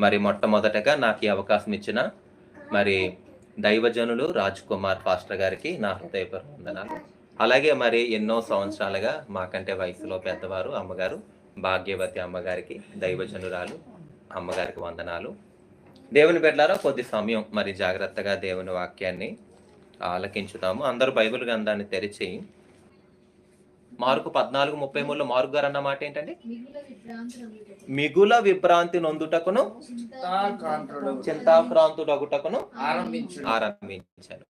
మరి మొట్టమొదటగా నాకు ఈ అవకాశం ఇచ్చిన మరి దైవజనులు రాజ్ కుమార్ పాస్టర్ గారికి నా హృదయపూర్వక వందనాలు. అలాగే మరి ఎన్నో సంవత్సరాలుగా మాకంటే వయసులో పెద్దవారు అమ్మగారు భాగ్యవతి అమ్మగారికి, దైవజనురాలు అమ్మగారికి వందనాలు. దేవుని బిడ్డలారా కొద్ది సమయం మరి జాగ్రత్తగా దేవుని వాక్యాన్ని ఆలకించుతాము. అందరూ బైబిల్ గ్రంథాన్ని తెరిచి మార్కు 14:33లో మార్కు గారు అన్న మాట ఏంటండి? మిగుల విభ్రాంతి నొందుటకును చింతాక్రాంతుడగుటకును ఆరంభించాను.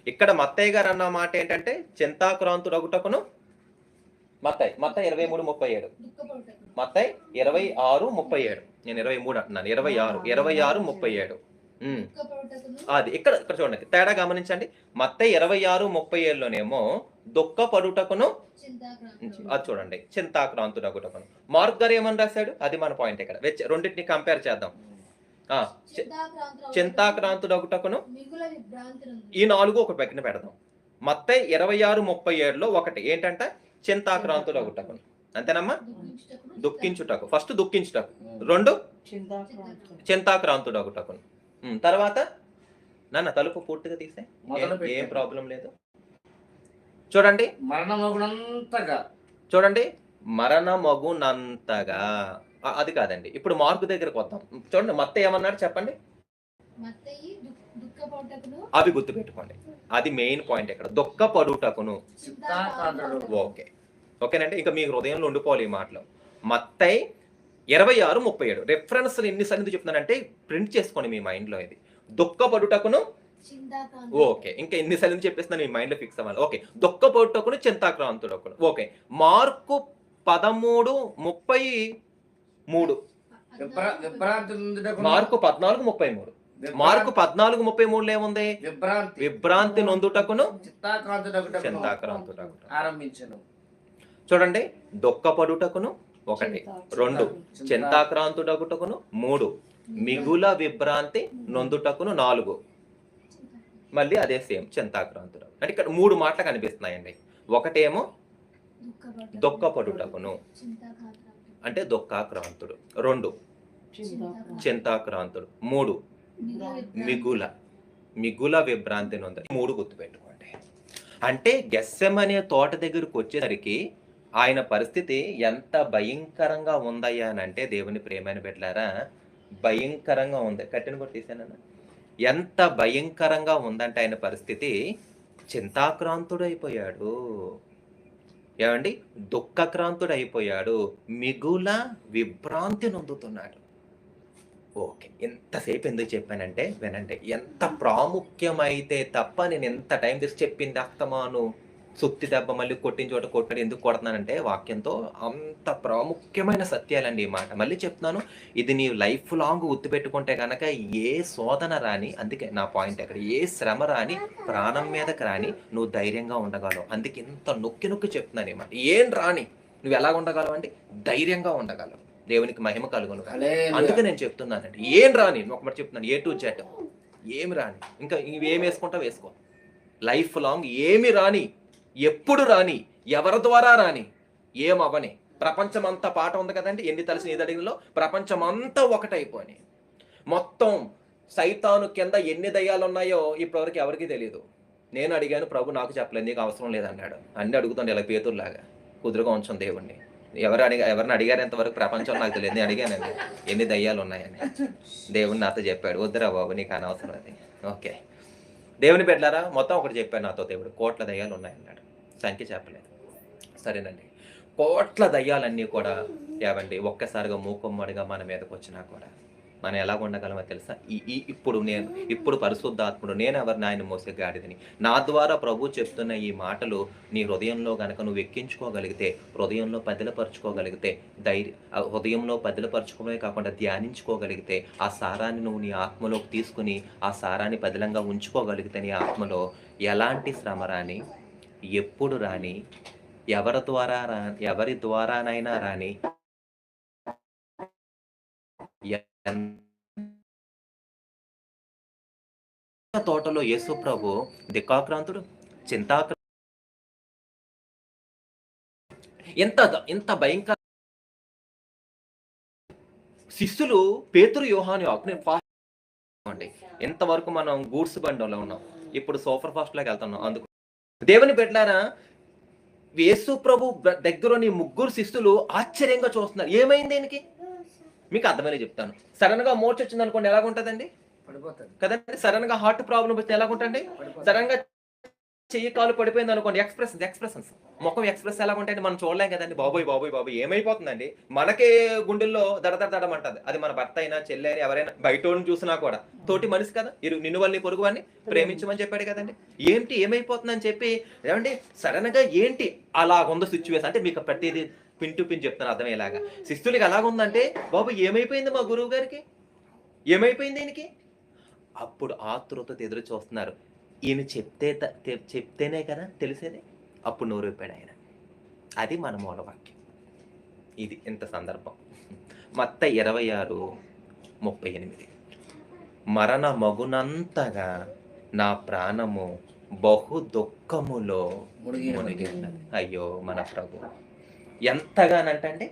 ఇక్కడ మత్తయ్య గారు అన్న మాట ఏంటంటే చింతాక్రాంతుడగుటకును మత్తయి 23:37 మత్తయి 26:37 నేను 23 అంటున్నాను 26:37 అది ఇక్కడ చూడండి తేడా గమనించండి. మత్తయి 26:37లోనేమో దుఃఖపడుటకును అది చూడండి చింతాక్రాంతుడగుటకును. మార్క్ గారు ఏమని రాశాడు? అది మన పాయింట్. ఇక్కడ రెండింటిని కంపేర్ చేద్దాం. చింతాక్రాంతుడగుటకును ఈ 4 ఒక పక్కన పెడదాం. మత్తయి 26:37లో ఒకటి ఏంటంటే చింతాక్రాంతుడగుటకును. అంతేనమ్మా? దుఃఖించుటకు. ఫస్ట్ దుఃఖించుటకు, 2 చింతాక్రాంతుడగుటకును. తర్వాత నాన్న తలుపు పూర్తిగా తీసే, ఏం ప్రాబ్లం లేదు. చూడండి మరణమగునంతగా అది కాదండి. ఇప్పుడు మార్కు దగ్గరకు వద్దాం. చూడండి మత్తయి ఏమన్నాడు చెప్పండి. అవి గుర్తు పెట్టుకోండి, అది మెయిన్ పాయింట్. ఇక్కడ దుఃఖపడుటకును. ఓకేనండి. ఇంకా మీ హృదయంలో ఉండిపోవాలి ఈ మాటలు. మత్తయి 26:37 రెఫరెన్స్ ఎన్నిసార్లు చెప్తున్నానంటే ప్రింట్ చేసుకోండి మీ మైండ్ లో. ఇది దుఃఖపడుటకును. ఓకే, ఇంకా ఎన్నిసార్లు చెప్పేస్తున్నాను మీ మైండ్ లో ఫిక్స్ అవ్వాలి. ఓకే, దుఃఖపడుటకును చింతాక్రాంతుడకును. ఓకే, మార్కు 13:33 మార్కు 14:33 మార్కు 14:33 ఏముంది? విభ్రాంతి నొందుటకును చింతాక్రాంతుడకును ఆరంభించను. చూడండి, దుఃఖపడుటకును 1, 2 చింతాక్రాంతుడగుటకును 3 మిగుల విభ్రాంతి నొందుటకును 4 మళ్ళీ అదే సేమ్ చింతాక్రాంతుడు. అంటే ఇక్కడ 3 మాటలు కనిపిస్తున్నాయండి. ఒకటేమో దుఃఖపడుటకును అంటే దుఃఖాక్రాంతుడు, 2 చింతాక్రాంతుడు, 3 మిగుల విభ్రాంతి నొంద. 3 గుర్తుపెట్టుకోండి. అంటే గెస్సెమనే తోట దగ్గరకు వచ్చేసరికి ఆయన పరిస్థితి ఎంత భయంకరంగా ఉందయ్యా అని అంటే, దేవుని ప్రేమైన బిడ్డలారా, భయంకరంగా ఉంది. కట్టిన కూడా తీసానన్నా. ఎంత భయంకరంగా ఉందంటే ఆయన పరిస్థితి చింతాక్రాంతుడు అయిపోయాడు. ఏమండి? దుఃఖక్రాంతుడు అయిపోయాడు. మిగుల విభ్రాంతి నొందుతున్నాడు. ఓకే, ఎంతసేపు ఎందుకు చెప్పానంటే వినండి. ఎంత ప్రాముఖ్యమైతే తప్ప నేను ఎంత టైం తీసి చెప్పింది అస్తమాను సుత్తి దెబ్బ మళ్ళీ కొట్టిన చోట కొట్టాడు. ఎందుకు కొడుతున్నానంటే వాక్యంతో అంత ప్రాముఖ్యమైన సత్యాలండి ఈ మాట. మళ్ళీ చెప్తున్నాను, ఇది నీ లైఫ్ లాంగ్ గుర్తుపెట్టుకుంటే కనుక ఏ శోధన రాని, అందుకే నా పాయింట్ అక్కడ, ఏ శ్రమ రాని, ప్రాణం మీదకి రాని నువ్వు ధైర్యంగా ఉండగలవు. అందుకే ఇంత నొక్కి చెప్తున్నాను ఈ మాట. ఏం రాని నువ్వు ఎలా ఉండగలవు అంటే ధైర్యంగా ఉండగలవు. దేవునికి మహిమ కలుగును. అందుకే నేను చెప్తున్నానండి, ఏం రాని ఒకటి చెప్తున్నాను, A to Z ఏమి రాని. ఇంకా ఇవేం వేసుకుంటా వేసుకో. లైఫ్ లాంగ్ ఏమి రాని, ఎప్పుడు రాని, ఎవరి ద్వారా రాని, ఏమవని. ప్రపంచమంతా పాట ఉంది కదండి, ఎన్ని తలసి నీ అడిగినలో ప్రపంచమంతా ఒకటైపోయి మొత్తం సైతాను కింద ఎన్ని దయ్యాలు ఉన్నాయో ఇప్పటివరకు ఎవరికి తెలియదు. నేను అడిగాను, ప్రభు నాకు చెప్పలేదు, నీకు అవసరం లేదన్నాడు. అన్ని అడుగుతాను ఇలా పేతుర్లాగా. కుదురుగా ఉంచాం దేవుణ్ణి. ఎవరిని అడిగారు వరకు ప్రపంచం నాకు తెలియదు. నేను అడిగానండి ఎన్ని దయ్యాలు ఉన్నాయని. దేవుని నాతో చెప్పాడు, వద్దురా బాబు నీకు అనవసరం అది. ఓకే, దేవుని బిడ్డలారా, మొత్తం ఒకటి చెప్పాడు నాతో దేవుడు, కోట్ల దయ్యాలు ఉన్నాయన్నాడు. సంఖ్య చెప్పలేదు. సరేనండి, కోట్ల దయ్యాలన్నీ కూడా ఏవండి ఒక్కసారిగా మూకుమ్మడిగా మన మీదకి వచ్చినా కూడా మనం ఎలా ఉండగలమో తెలుసా? ఇప్పుడు పరిశుద్ధాత్ముడు, నేను ఎవరిని ఆయన మోసే గాడిదని, నా ద్వారా ప్రభు చెప్తున్న ఈ మాటలు నీ హృదయంలో గనక నువ్వు ఎక్కించుకోగలిగితే, హృదయంలో పదిలపరుచుకోగలిగితే, హృదయంలో పదిలపరుచుకోవడమే కాకుండా ధ్యానించుకోగలిగితే, ఆ సారాన్ని నువ్వు నీ ఆత్మలోకి తీసుకుని ఆ సారాన్ని పదిలంగా ఉంచుకోగలిగితే, నీ ఆత్మలో ఎలాంటి శ్రమ రాని, ఎప్పుడు రాని, ఎవరి ద్వారానైనా రాని, తోటలో యేసు ప్రభు దిక్కాక్రాంతుడు, ఎంత భయంకర శిష్యులు పేతురు, యోహాను నేను ఫాస్ట్ అండి. ఇంతవరకు మనం గూడ్స్ బండిలో ఉన్నాం. ఇప్పుడు సూపర్ ఫాస్ట్‌లోకి వెళ్తున్నాం. అందుకు దేవుని బిడ్డలారా, యేసు ప్రభు దగ్గరున్న ఈ ముగ్గురు శిష్యులు ఆశ్చర్యంగా చూస్తున్నారు. ఏమైంది ఈయనకి? మీకు అర్థమయ్యేలా చెప్తాను. సడెన్‌గా మూర్చొచ్చిందనుకోండి ఎలాగుంటదండి? పడిపోతాడు. కదండీ! సడెన్‌గా హార్ట్ ప్రాబ్లమ్ వస్తే ఎలాగుంటండి? పడిపోతాడు. సడెన్‌గా చెయ్యి, కాలు పడిపోయిందనుకోండి ఎక్స్‌ప్రెషన్స్. ముఖం ఎక్స్‌ప్రెస్ ఎలాగుంటాయండి? మనం చూడలేం కదండీ! బాబోయ్! బాబోయ్! బాబోయ్! ఏమైపోతుందండి? మనకే గుండెల్లో దడ దడ దడమంటది. అది మన భర్త అయినా, చెల్లైనా ఎవరైనా బయటోళ్ళని చూసినా కూడా. తోటి మనిషి కదా! నిన్ను వాళ్ళని పొరుగు వాడిని ప్రేమించమని చెప్పాడు కదండీ! ఏంటి ఏమైపోతుందని చెప్పి ఏవండీ సడెన్‌గా ఏంటి అలాగుంది సిట్యుయేషన్ అంటే మీకు ప్రతీది పిన్ టు పిన్ చెప్తాను అర్థమయ్యేలాగా. శిష్యులకి ఎలాగుందంటే, బాబు ఏమైపోయింది మా గురువు గారికి? ఏమైపోయింది ఈయనకి? అప్పుడు ఆతృతతో ఎదురు చూస్తున్నారు. ఈయన చెప్తేనే కదా తెలిసేది. అప్పుడు నోరు విప్పాడాయన. అది మన మూలవాక్యం. ఇది ఇంత సందర్భం. మత్తయి 26:38 మరణ మగునంతగా నా ప్రాణము బహు దుఃఖములో మునిగినది. అయ్యో! మన ప్రభువు. ఎంతగానంటండి?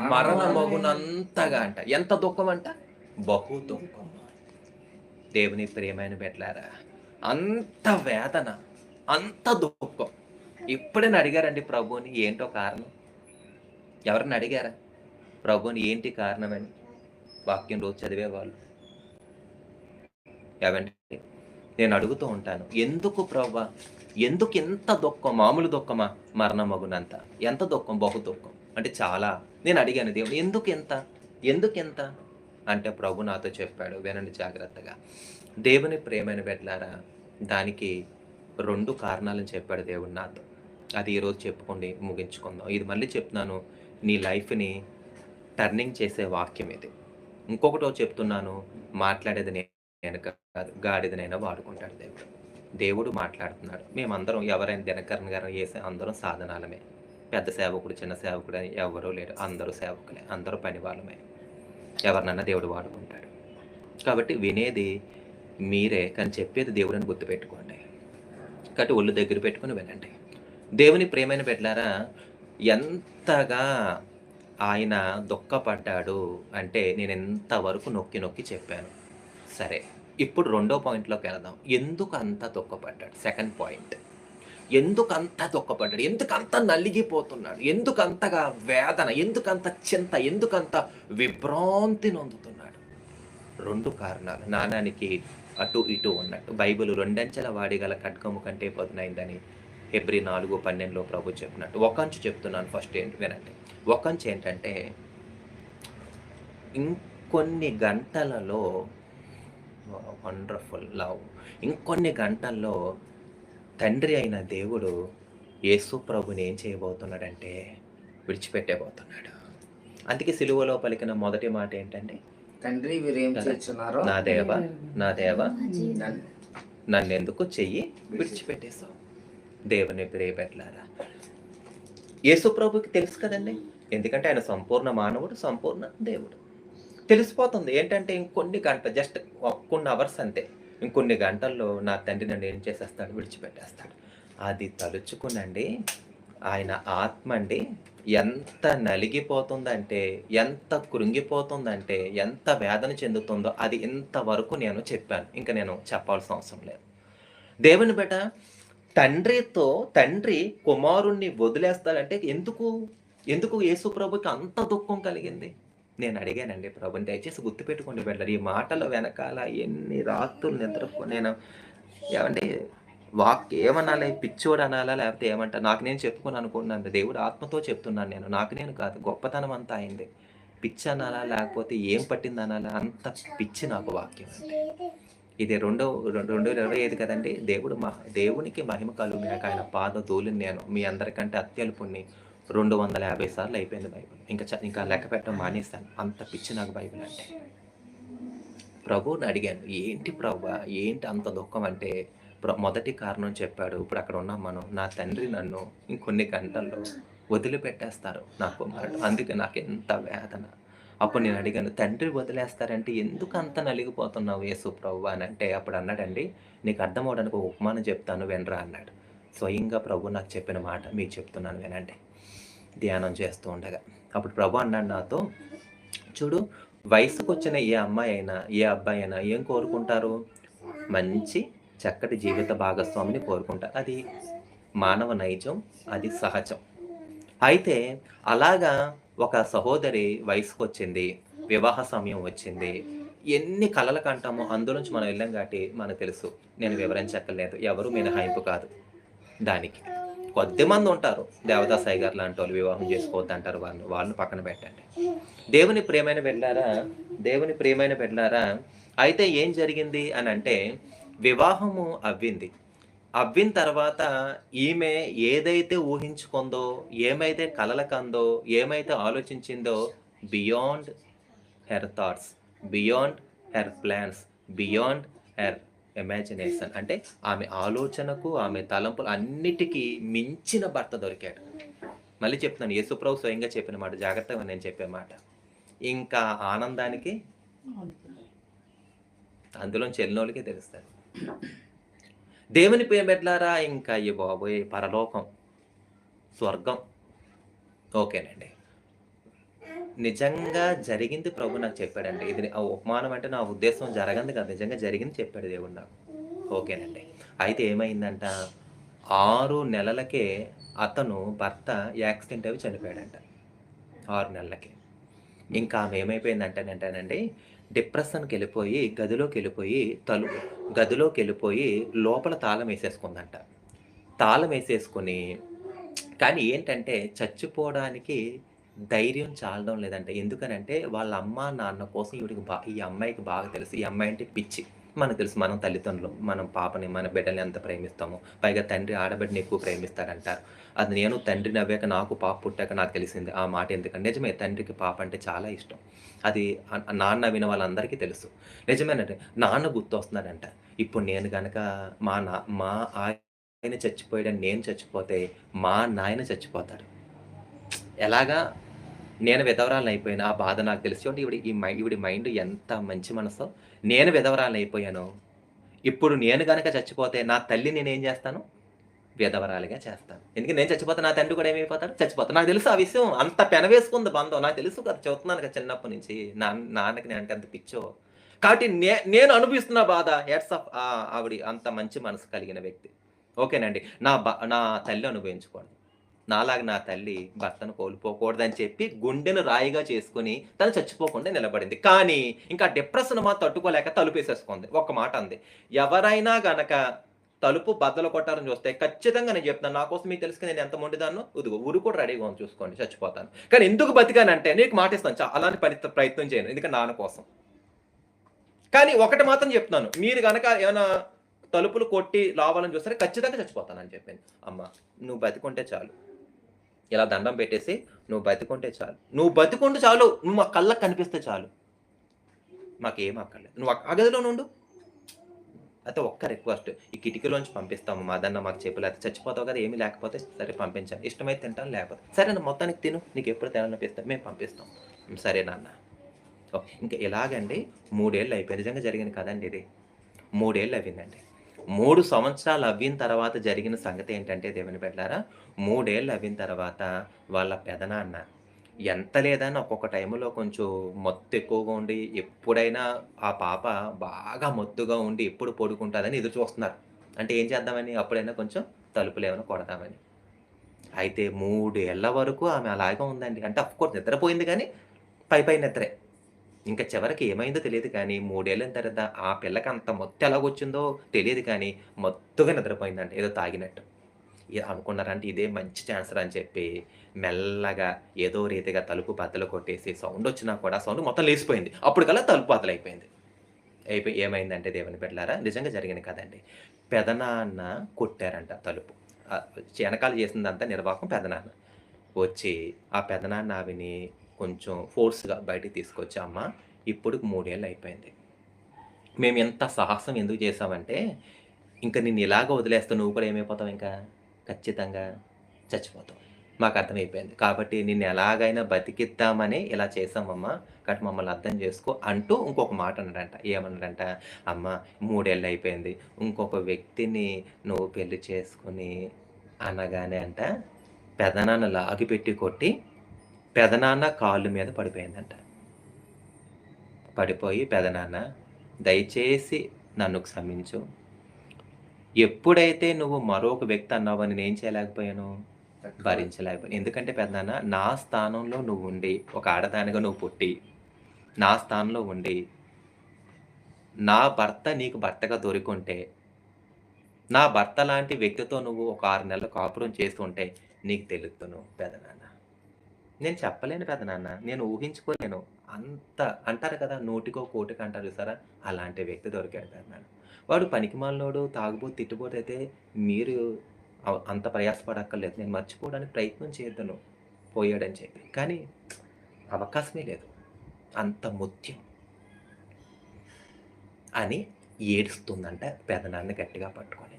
మరణ మగునంతగా అంట. ఎంత దుఃఖం అంట? బహు దుఃఖం. దేవుని ప్రియమైన బిడ్డలారా, అంత వేదన, అంత దుఃఖం. ఎప్పుడైనా అడిగారండి ప్రభువుని ఏంటో కారణం? ఎవరైనా అడిగారా? ప్రభువుని ఏంటి కారణమని? వాక్యం రోజు చదివేవాళ్ళు. ఏవండి? నేను అడుగుతూ ఉంటాను. ఎందుకు ప్రభువా? ఎందుకు ఇంత దుఃఖం? మామూలు దుఃఖమా? మరణమగునంత. ఎంత దుఃఖం? బహు దుఃఖం. అంటే చాలా. నేను అడిగాను దేవుని ఎందుకింత? ఎందుకింత? అంటే ప్రభు నాతో చెప్పాడు. వినండి జాగ్రత్తగా. దేవుని ప్రియమైన బిడ్డలారా, దానికి 2 కారణాలను చెప్పాడు దేవుడు నాతో. అది ఈరోజు చెప్పుకొని ముగించుకుందాం. ఇది మళ్ళీ చెప్తున్నాను. నీ లైఫ్‌ని టర్నింగ్ చేసే వాక్యం ఇది. ఇంకొకటో చెప్తున్నాను. మాట్లాడేది నేను కాదు. గాడిదనైనా వాడుకుంటాడు దేవుడు. దేవుడు మాట్లాడుతున్నాడు. మేమందరం ఎవరైనా దినకరన్ గారు అందరం సాధనాలమే. పెద్ద సేవకుడు, చిన్న సేవకుడు అని ఎవ్వరూ లేరు. అందరూ సేవకులే. అందరూ పనివాళ్ళమే. ఎవరినన్నా దేవుడు వాడుకుంటాడు. కాబట్టి వినేది మీరే. కానీ చెప్పేది దేవుడని గుర్తుపెట్టుకోండి. కాబట్టి ఒళ్ళు దగ్గర పెట్టుకొని వినండి. దేవుని ప్రియమైన బిడ్డలారా, ఎంతగా ఆయన దుఃఖపడ్డాడు అంటే నేనెంత వరకు నొక్కి నొక్కి చెప్పాను. సరే. ఇప్పుడు రెండో పాయింట్‌లోకి వెళదాం. ఎందుకు అంత దుఃఖపడ్డాడు? Second point. ఎందుకంత దుఃఖపడ్డాడు? ఎందుకంత నలిగిపోతున్నాడు? ఎందుకంతగా వేదన? ఎందుకంత చింత? ఎందుకంత విభ్రాంతి నొందుతున్నాడు? 2 కారణాలు. నాణానికి అటు ఇటు ఉన్నట్టు. బైబిల్ రెండంచెల వాడిగల ఖడ్గము కంటే పదునైందని హెబ్రీ 4:12లో ప్రభు చెప్పినట్టు. ఒక అంచు చెప్తున్నాను ఫస్ట్ వినండి. ఒక అంచు ఏంటంటే ఇంకొన్ని గంటలలో వండర్‌ఫుల్ లవ్. ఇంకొన్ని గంటల్లో తండ్రి అయిన దేవుడు యేసు ప్రభుని ఏం చేయబోతున్నాడంటే విడిచిపెట్టబోతున్నాడు. అందుకే సిలువలో పలికిన మొదటి మాట ఏంటంటే, తండ్రి వీరేం చేస్తున్నారో నా దేవా నన్నెందుకు చెయ్యి విడిచిపెట్టేశావు. దేవుని ప్రియబిడ్డలారా, యేసు ప్రభుకి తెలుసు కదండి. ఎందుకంటే ఆయన సంపూర్ణ మానవుడు, సంపూర్ణ దేవుడు. తెలిసిపోతుంది. ఏంటంటే ఇంకొన్ని గంటలు జస్ట్ కొన్ని అవర్స్ అంతే. ఇంకొన్ని గంటల్లో నా తండ్రి నన్ను ఏం చేసేస్తాడు? విడిచిపెట్టేస్తాడు. అది తలుచుకునండి ఆయన ఆత్మ అండి ఎంత నలిగిపోతుందంటే, ఎంత కృంగిపోతుందంటే, ఎంత వేదన చెందుతుందో అది ఇంతవరకు నేను చెప్పాను. ఇంక నేను చెప్పాల్సిన అవసరం లేదు. దేవుని బిడ్డ తండ్రి కుమారుణ్ణి వదిలేస్తాడంటే ఎందుకు యేసు ప్రభుకి అంత దుఃఖం కలిగింది? నేను అడిగానండి ప్రభుని. దయచేసి గుర్తుపెట్టుకోండి బిడ్డలారా. ఈ మాటల వెనకాల ఎన్ని రాత్రులు నేను ఏవండి ఏమనాలి? పిచ్చోడు అనాలా? లేకపోతే ఏమంటారు? నాకు నేను చెప్పుకొని అనుకున్నాను. దేవుడు ఆత్మతో చెప్తున్నాను నేను. నాకు నేను కాదు. గొప్పతనం అంతా అయింది. పిచ్చి అనాలా? లేకపోతే ఏం పట్టింది అనాలా? అంత పిచ్చి నాకు వాక్యం అంటే. ఇది 2025 కదండీ! దేవునికి మహిమ కలుగుగాక. ఆయన పాద ధూళిని నేను మీ అందరికంటే అత్యల్పుణ్ణి 250 సార్లు అయిపోయింది బైబిల్. ఇంకా లెక్క పెట్టడం మానేశాను. అంత పిచ్చి నాకు బైబిల్ అంటే. ప్రభువుని అడిగాను. ఏంటి ప్రభువా? ఏంటి అంత దుఃఖం అంటే, మొదటి కారణం చెప్పాడు. ఇప్పుడు అక్కడ ఉన్నాం మనం. నా తండ్రి నన్ను ఇంకొన్ని గంటల్లో వదిలిపెట్టేస్తారు నా కుమారుడు. అందుకే నాకెంత వేదన. అప్పుడు నేను అడిగాను, తండ్రి వదిలేస్తారంటే ఎందుకు అంత నలిగిపోతున్నావు యేసు ప్రభువా అనంటే, అప్పుడు అన్నాడండి, నీకు అర్థమవ్వడానికి ఒక ఉపమానం చెప్తాను వినరా అన్నాడు. స్వయంగా ప్రభు నాకు చెప్పిన మాట మీకు చెప్తున్నాను వినండి. ధ్యానం చేస్తూ ఉండగా. అప్పుడు ప్రభు అన్నాడు నాతో, చూడు వయసుకొచ్చిన ఏ అమ్మాయి అయినా, ఏ అబ్బాయి అయినా ఏం కోరుకుంటారు? మంచి చక్కటి జీవిత భాగస్వామిని కోరుకుంటారు. అది మానవ నైజం. అది సహజం. అయితే అలాగా ఒక సహోదరి వయసుకొచ్చింది. వివాహ సమయం వచ్చింది. ఎన్ని కలలు కంటామో అందులోంచి మనం వెళ్ళాం కాబట్టి మనకు తెలుసు. నేను వివరించక్కర్లేదు. ఎవరు మినహాయింపు కాదు దానికి. కొద్దిమందుంటారు. దేవదాస్ అయ్యగారు లాంటోళ్ళు వివాహం చేసుకోవద్దంటారు వాళ్ళు. వాళ్ళని పక్కన పెట్టండి. దేవుని ప్రియమైన బిడ్డలారా, దేవుని ప్రియమైన బిడ్డలారా, అయితే ఏం జరిగింది అనంటే, వివాహము అవ్వింది. అవ్విన తర్వాత ఈమె ఏదైతే ఊహించుకుందో, ఏమైతే కలలు కందో, ఏమైతే ఆలోచించిందో beyond her thoughts, beyond her plans, beyond her imagination అంటే ఆమె ఆలోచనకు, ఆమె తలంపులు అన్నిటికి మించిన భర్త దొరికాడు. మళ్ళీ చెప్తున్నాను. యేసుప్రభు స్వయంగా చెప్పిన మాట. జాగ్రత్తగా నేను చెప్పే మాట. ఇంకా ఆనందానికి అందులోంచి ఎళ్ళినోళ్ళకే తెలుస్తది. దేవుని బిడ్డలారా ఇంకా అయ్య బాబోయ్! పరలోకం, స్వర్గం. ఓకేనండి. నిజంగా జరిగింది ప్రభు నాకు చెప్పాడండి. ఇది ఉపమానం అంటే నా ఉద్దేశం జరగంది కాదు. నిజంగా జరిగింది చెప్పాడు దేవుడు నాకు. ఓకేనండి. అయితే ఏమైందంట, 6 నెలలకే అతను భర్త యాక్సిడెంట్ అవి చనిపోయాడంట. 6 నెలలకే. ఇంకా ఆమె ఏమైపోయిందంటేనంటేనండి, డిప్రెషన్‌కెళ్ళిపోయి, గదిలోకెళ్ళిపోయి లోపల తాళమేసేసుకుందంట. తాళమేసేసుకొని కానీ ఏంటంటే చచ్చిపోవడానికి ధైర్యం చాలడం లేదంట. ఎందుకనంటే వాళ్ళ అమ్మ, నాన్న కోసం ఈ అమ్మాయికి బాగా తెలుసు. ఈ అమ్మాయి అంటే పిచ్చి. మనకు తెలుసు మనం తల్లిదండ్రులం. మనం పాపని, మన బిడ్డల్ని ఎంత ప్రేమిస్తామో. పైగా తండ్రి ఆడబిడ్డని ఎక్కువ ప్రేమిస్తాడంటారు. అది నేను తండ్రిని అవ్వాక నాకు పాప పుట్టాక నాకు తెలిసింది. ఆ మాట ఎందుకంటే నిజమే తండ్రికి పాప అంటే చాలా ఇష్టం. అది నాన్న విన్న వాళ్ళందరికీ తెలుసు. నిజమేనండి. నాన్న గుర్తొస్తున్నాడంట. ఇప్పుడు నేను గనక మా ఆయన చచ్చిపోయాడని నేను చచ్చిపోతే, మా నాయన చచ్చిపోతాడు. ఎలాగా? నేను విధవరాలినయిపోయాను. ఆ బాధ నాకు తెలుసు. చూడండి ఈవిడి మైండ్ ఎంత మంచి మనసో. నేను విధవరాలినయిపోయాను. ఇప్పుడు నేను గనక చచ్చిపోతే నా తల్లిని నేనేం జేస్తాను? విధవరాలిగా చేస్తాను. ఎందుకంటే నేను చచ్చిపోతే నా తండ్రి కూడా ఏమైపోతాడు? చచ్చిపోతాడు. నాకు తెలుసు ఆ విషయం. అంత పెనవేసుకుంది బంధం. నాకు తెలుసు కదా! చెప్తున్నాను కదా చిన్నప్పటి నుంచి. నాన్నకి నేనంటే ఎంత పిచ్చో. కాబట్టి నేను అనుభవిస్తున్న బాధ హెడ్స్ ఆఫ్ ఆవిడ అంత మంచి మనసు కలిగిన వ్యక్తి. ఓకేనండి. నా తల్లి అనుభవించకూడదు. నాలాగా నా తల్లి భర్తను కోల్పోకూడదని చెప్పి గుండెను రాయిగా చేసుకొని తను చచ్చిపోకుండా నిలబడింది. కానీ ఇంకా డిప్రెషన్ తట్టుకోలేక తలుపేసేసుకుంది. ఒక్క మాట అంది. ఎవరైనా గనక తలుపు బద్దలు కొట్టారని చూస్తే ఖచ్చితంగా నేను చెప్తున్నాను. నా కోసం మీకు తెలుసు కదా నేను ఎంత మొండిదాన్నో. ఇదిగో ఉరి కూడా రెడీగా ఉంది చూసుకోండి చచ్చిపోతాను. కానీ ఎందుకు బతికానంటే నీకు మాటిస్తాను. అలాంటి ప్రయత్నం చేయను. ఎందుకంటే నాన్న కోసం. కానీ ఒకటి మాత్రం చెప్తున్నాను. మీరు గనక ఏమైనా తలుపులు కొట్టి రావాలని చూస్తే ఖచ్చితంగా చచ్చిపోతానని చెప్పింది. అమ్మ నువ్వు బతికుంటే చాలు. ఇలా దండం పెట్టేసి నువ్వు బతికుంటే చాలు. నువ్వు బతికుంటే చాలు. నువ్వు మా కళ్ళకి కనిపిస్తే చాలు. మాకేం అక్కర్లేదు. నువ్వు ఆ గదిలోనే ఉండు. అయితే ఒక్క రిక్వెస్ట్. ఈ కిటికీలోంచి పంపిస్తాము. మదన్న మాకు చెప్పు. లేకపోతే చచ్చిపోతావు కదా! ఏమీ లేకపోతే సరే పంపించండి. ఇష్టమైతే తింటాను లేకపోతే సరే మొత్తానికి తిను. నీకెప్పుడు తినాలనిపిస్తే మేము పంపిస్తాం. సరే నాన్న. ఇంక ఇలాగండి 3 ఏళ్ళు అయిపోయింది. నిజంగా జరిగింది కదండీ ఇది. 3 ఏళ్ళు అవ్విందండి. 3 సంవత్సరాలు అవ్విన తర్వాత జరిగిన సంగతి ఏంటంటే దేవుని బిడ్డలారా, 3 ఏళ్ళు అవ్విన తర్వాత వాళ్ళ పెదనాన్న ఎంత లేదన్నా ఒక్కొక్క టైంలో కొంచెం మత్తు ఎక్కువగా ఉండి, ఎప్పుడైనా ఆ పాప బాగా మత్తుగా ఉండి ఎప్పుడు పడుకుంటాదని ఎదురు చూస్తున్నారు. అంటే ఏం చేద్దామని అప్పుడైనా కొంచెం తలుపులేమైనా కొడదామని. అయితే 3 ఏళ్ల వరకు ఆమె అలాగే ఉందండి. అంటే ఆఫ్‌కోర్స్ నిద్రపోయింది గానీ పై నిద్రే. ఇంక చివరికి ఏమైందో తెలీదు కానీ 3 ఏళ్ళైన తర్వాత ఆ పిల్లకి అంత మత్తు ఎలాగొచ్చిందో తెలీదు కానీ మత్తుగా నిద్రపోయిందంట ఏదో తాగినట్టు. అనుకున్నారంటే ఇదే మంచి ఛాన్స్ రా అని చెప్పి మెల్లగా ఏదో రీతిగా తలుపు బద్దలు కొట్టేసి సౌండొచ్చినా కూడా సౌండ్ మొత్తం లేసిపోయింది. అప్పటికల్లా తలుపు బద్దలైపోయింది. ఏమైందంటే దేవుని బిడ్డలారా నిజంగా జరిగిన కథండి. పెదనాన్న కొట్టారంట తలుపు. ఎనకాల చేసిందంతా నిర్వాకం పెదనాన్న. వచ్చి ఆ పెదనాన్న ఆమెని కొంచెం ఫోర్స్‌గా బయటికి తీసుకొచ్చి, "అమ్మ ఇప్పటికి 3 ఏళ్ళు అయిపోయింది. మేము ఇంత సాహసం ఎందుకు చేశామంటే, ఇంక నిన్ను ఇలాగ వదిలేస్తే నువ్వు కూడా ఏమైపోతావు ఇంకా? ఖచ్చితంగా చచ్చిపోతావు. మాకర్థమైపోయింది. కాబట్టి నిన్ను ఎలాగైనా బతికిద్దామని ఇలా చేశామమ్మా. కాబట్టి మమ్మల్ని అర్థం చేసుకో" అంటూ ఇంకొక మాట అన్నాడంట. ఏమన్నాడంట, "అమ్మ 3 ఏళ్ళు అయిపోయింది. ఇంకొక వ్యక్తిని నువ్వు పెళ్లి చేసుకొని" అనగానే అంట పెదనాన్న లాగిపెట్టి కొట్టి పెదనాన్న కాళ్ళు మీద పడిపోయిందంట. పడిపోయి, పెదనాన్న దయచేసి నన్ను క్షమించు. ఎప్పుడైతే నువ్వు మరొక వ్యక్తి అన్నావో నేనేం చేయలేకపోయాను? భరించలేకపోయాను. ఎందుకంటే పెదనాన్న నా స్థానంలో నువ్వుండి, ఒక ఆడదానిగా నువ్వు పుట్టి, నా స్థానంలో ఉండి, నా భర్త నీకు భర్తగా దొరికుంటే, నా భర్త లాంటి వ్యక్తితో నువ్వు ఒక 6 నెలలు కాపురం చేస్తుంటే నీకు తెలుత్తును పెదనాన్న. నేను చెప్పలేను పెదనాన్న. నేను ఊహించుకోలేను. అంత అంటారు కదా! నూటికో కోటికో అంటారు చూసారా? అలాంటి వ్యక్తి దొరికాడు పెదనాన్న. వాడు పనికిమాలినోడు, తాగుబోతు, తిట్టుబోతయితే మీరు అంత ప్రయాసపడక్కర్లేదు. నేను మర్చిపోవడానికి ప్రయత్నం చేద్దును పోయాడని చెప్పి. కానీ అవకాశమే లేదు. అంత ముత్యం అని ఏడుస్తుందంట పెదనాన్న గట్టిగా పట్టుకొని.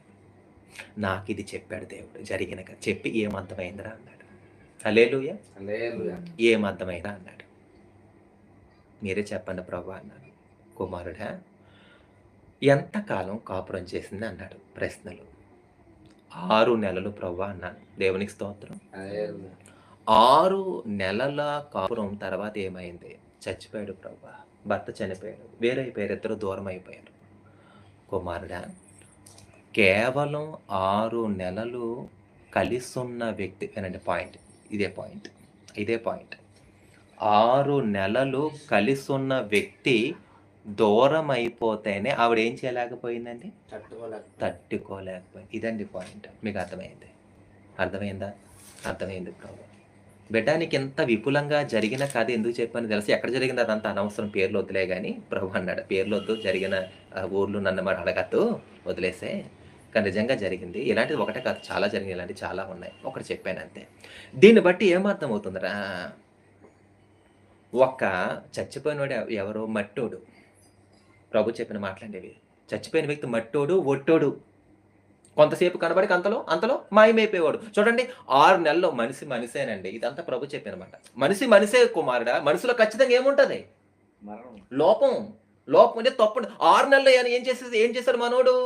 నాకిది చెప్పాడు దేవుడు. జరిగిన చెప్పి ఏమర్థమైందిరా అన్నాడు. హల్లెలూయా! హల్లెలూయా. ఏమర్థమైందా అన్నాడు. మీరే చెప్పండి ప్రభు అన్నాను. కుమారుడా ఎంతకాలం కాపురం చేసింది అన్నాడు ప్రశ్నలు. 6 నెలలు ప్రభువా అన్నాను. దేవునికి స్తోత్రం. హల్లెలూయా. 6 నెలల కాపురం తర్వాత ఏమైంది? చచ్చిపోయాడు ప్రభువా. భర్త చనిపోయాడు. వేరైపోయారు. ఇద్దరు దూరం అయిపోయారు. కుమారుడా కేవలం 6 నెలలు కలిసున్న వ్యక్తి వినండి పాయింట్. ఇదే పాయింట్. 6 నెలలు కలిసున్న వ్యక్తి దూరం అయిపోతేనే ఆవిడ ఏం చేయలేకపోయిందండి? తట్టుకోలేకపోయింది. ఇదండి పాయింట్. మీకు అర్థమైంది? అర్థమైందా? అర్థమైంది ప్రభు. బిడ్డ నీకు ఇంత విపులంగా జరిగిన కథ ఎందుకు చెప్పాను తెలుసా? ఎక్కడ జరిగింది అదంతా అనవసరం, పేర్లు వద్దులే గాని ప్రభు అన్నాడు. పేర్లు వద్దు, జరిగిన ఊర్లు నన్ను మాట అడగద్దు, వదిలేసే. కానీ నిజంగా జరిగింది. ఇలాంటిది ఒకటే కాదు, చాలా జరిగినాయి. ఇలాంటివి చాలా ఉన్నాయి. ఒకటి చెప్పాను అంతే. దీన్ని బట్టి ఏమర్థం అవుతుందిరా? ఒక చచ్చిపోయినవాడు ఎవరో మట్టోడు. ప్రభు చెప్పిన మాటలండి. చచ్చిపోయిన వ్యక్తి మట్టోడు, ఒట్టోడు. కొంతసేపు కనబడికి అంతలో మాయమైపోయేవాడు. చూడండి 6 నెలల్లో మనిషి మనిషేనండి. ఇదంతా ప్రభు చెప్పిన మాట. మనిషి మనిషే కుమారుడా. మనిషిలో ఖచ్చితంగా ఏముంటది? మరణం. లోపం అంటే తప్పు. 6 నెలలు ఏం చేశాడు మనోడు?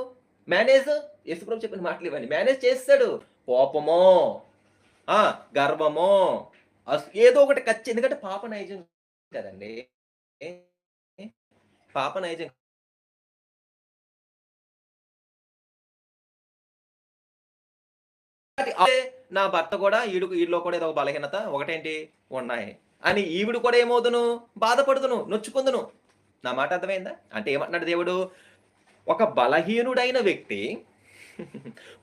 మేనేజ్. యేసుప్రభు చెప్పిన మాటలు ఇవన్నీ మేనేజ్ చేస్తాడు. కోపమో, గర్వమో, ఏదో ఒకటి ఎందుకంటే పాప నైజం కదండి. పాప నైజం నా భర్త కూడా ఈడిలో కూడా ఏదో ఒక బలహీనత ఒకటేంటి ఉన్నాయి అని ఈవిడు కూడా ఏమవుదును? బాధపడుదును, నొచ్చుకుందును. నా మాట అర్థమైందా? అంటే ఏమంటున్నాడు దేవుడు? ఒక బలహీనుడైన వ్యక్తి,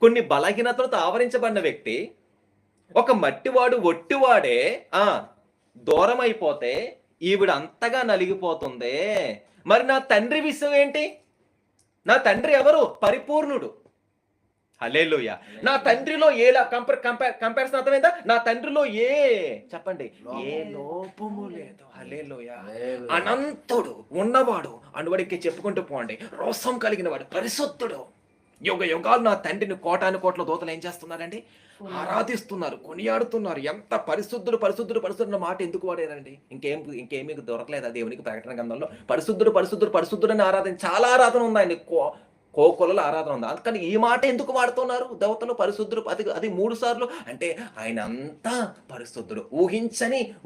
కొన్ని బలహీనతలతో ఆవరించబడిన వ్యక్తి, ఒక మట్టివాడు, ఒట్టివాడే దూరం అయిపోతే ఈవిడ అంతగా నలిగిపోతుంది. మరి నా తండ్రి విషయం ఏంటి? నా తండ్రి ఎవరు? పరిపూర్ణుడు. హల్లెలూయా. నా తండ్రిలో కంపారిజన్ అర్థమైందా? నా తండ్రిలో చెప్పండి, ఏ లోపము లేదు. హల్లెలూయా. అనంతుడు, ఉన్నవాడు, అనువాడికి చెప్పుకుంటూ పోండి. రోసం కలిగిన వాడు, పరిశుద్ధుడు. యుగ యుగాలు నా తండ్రిని కోటాను కోట్ల దూతలు ఏం చేస్తున్నారండి? ఆరాధిస్తున్నారు, కొనియాడుతున్నారు. ఎంత పరిశుద్ధుడు మాట ఎందుకు వాడారండి? ఇంకేమీ దొరకలేదా దేవునికి ప్రకటన గ్రంథంలో? పరిశుద్ధుడు అని ఆరాధన, చాలా ఆరాధన ఉందండి. కోకొలల ఆరాధన ఉంది. అందుకని ఈ మాట ఎందుకు వాడుతున్నారు దేవతలు? పరిశుద్ధుడు. అది 3 సార్లు. అంటే ఆయన అంతా పరిశుద్ధుడు.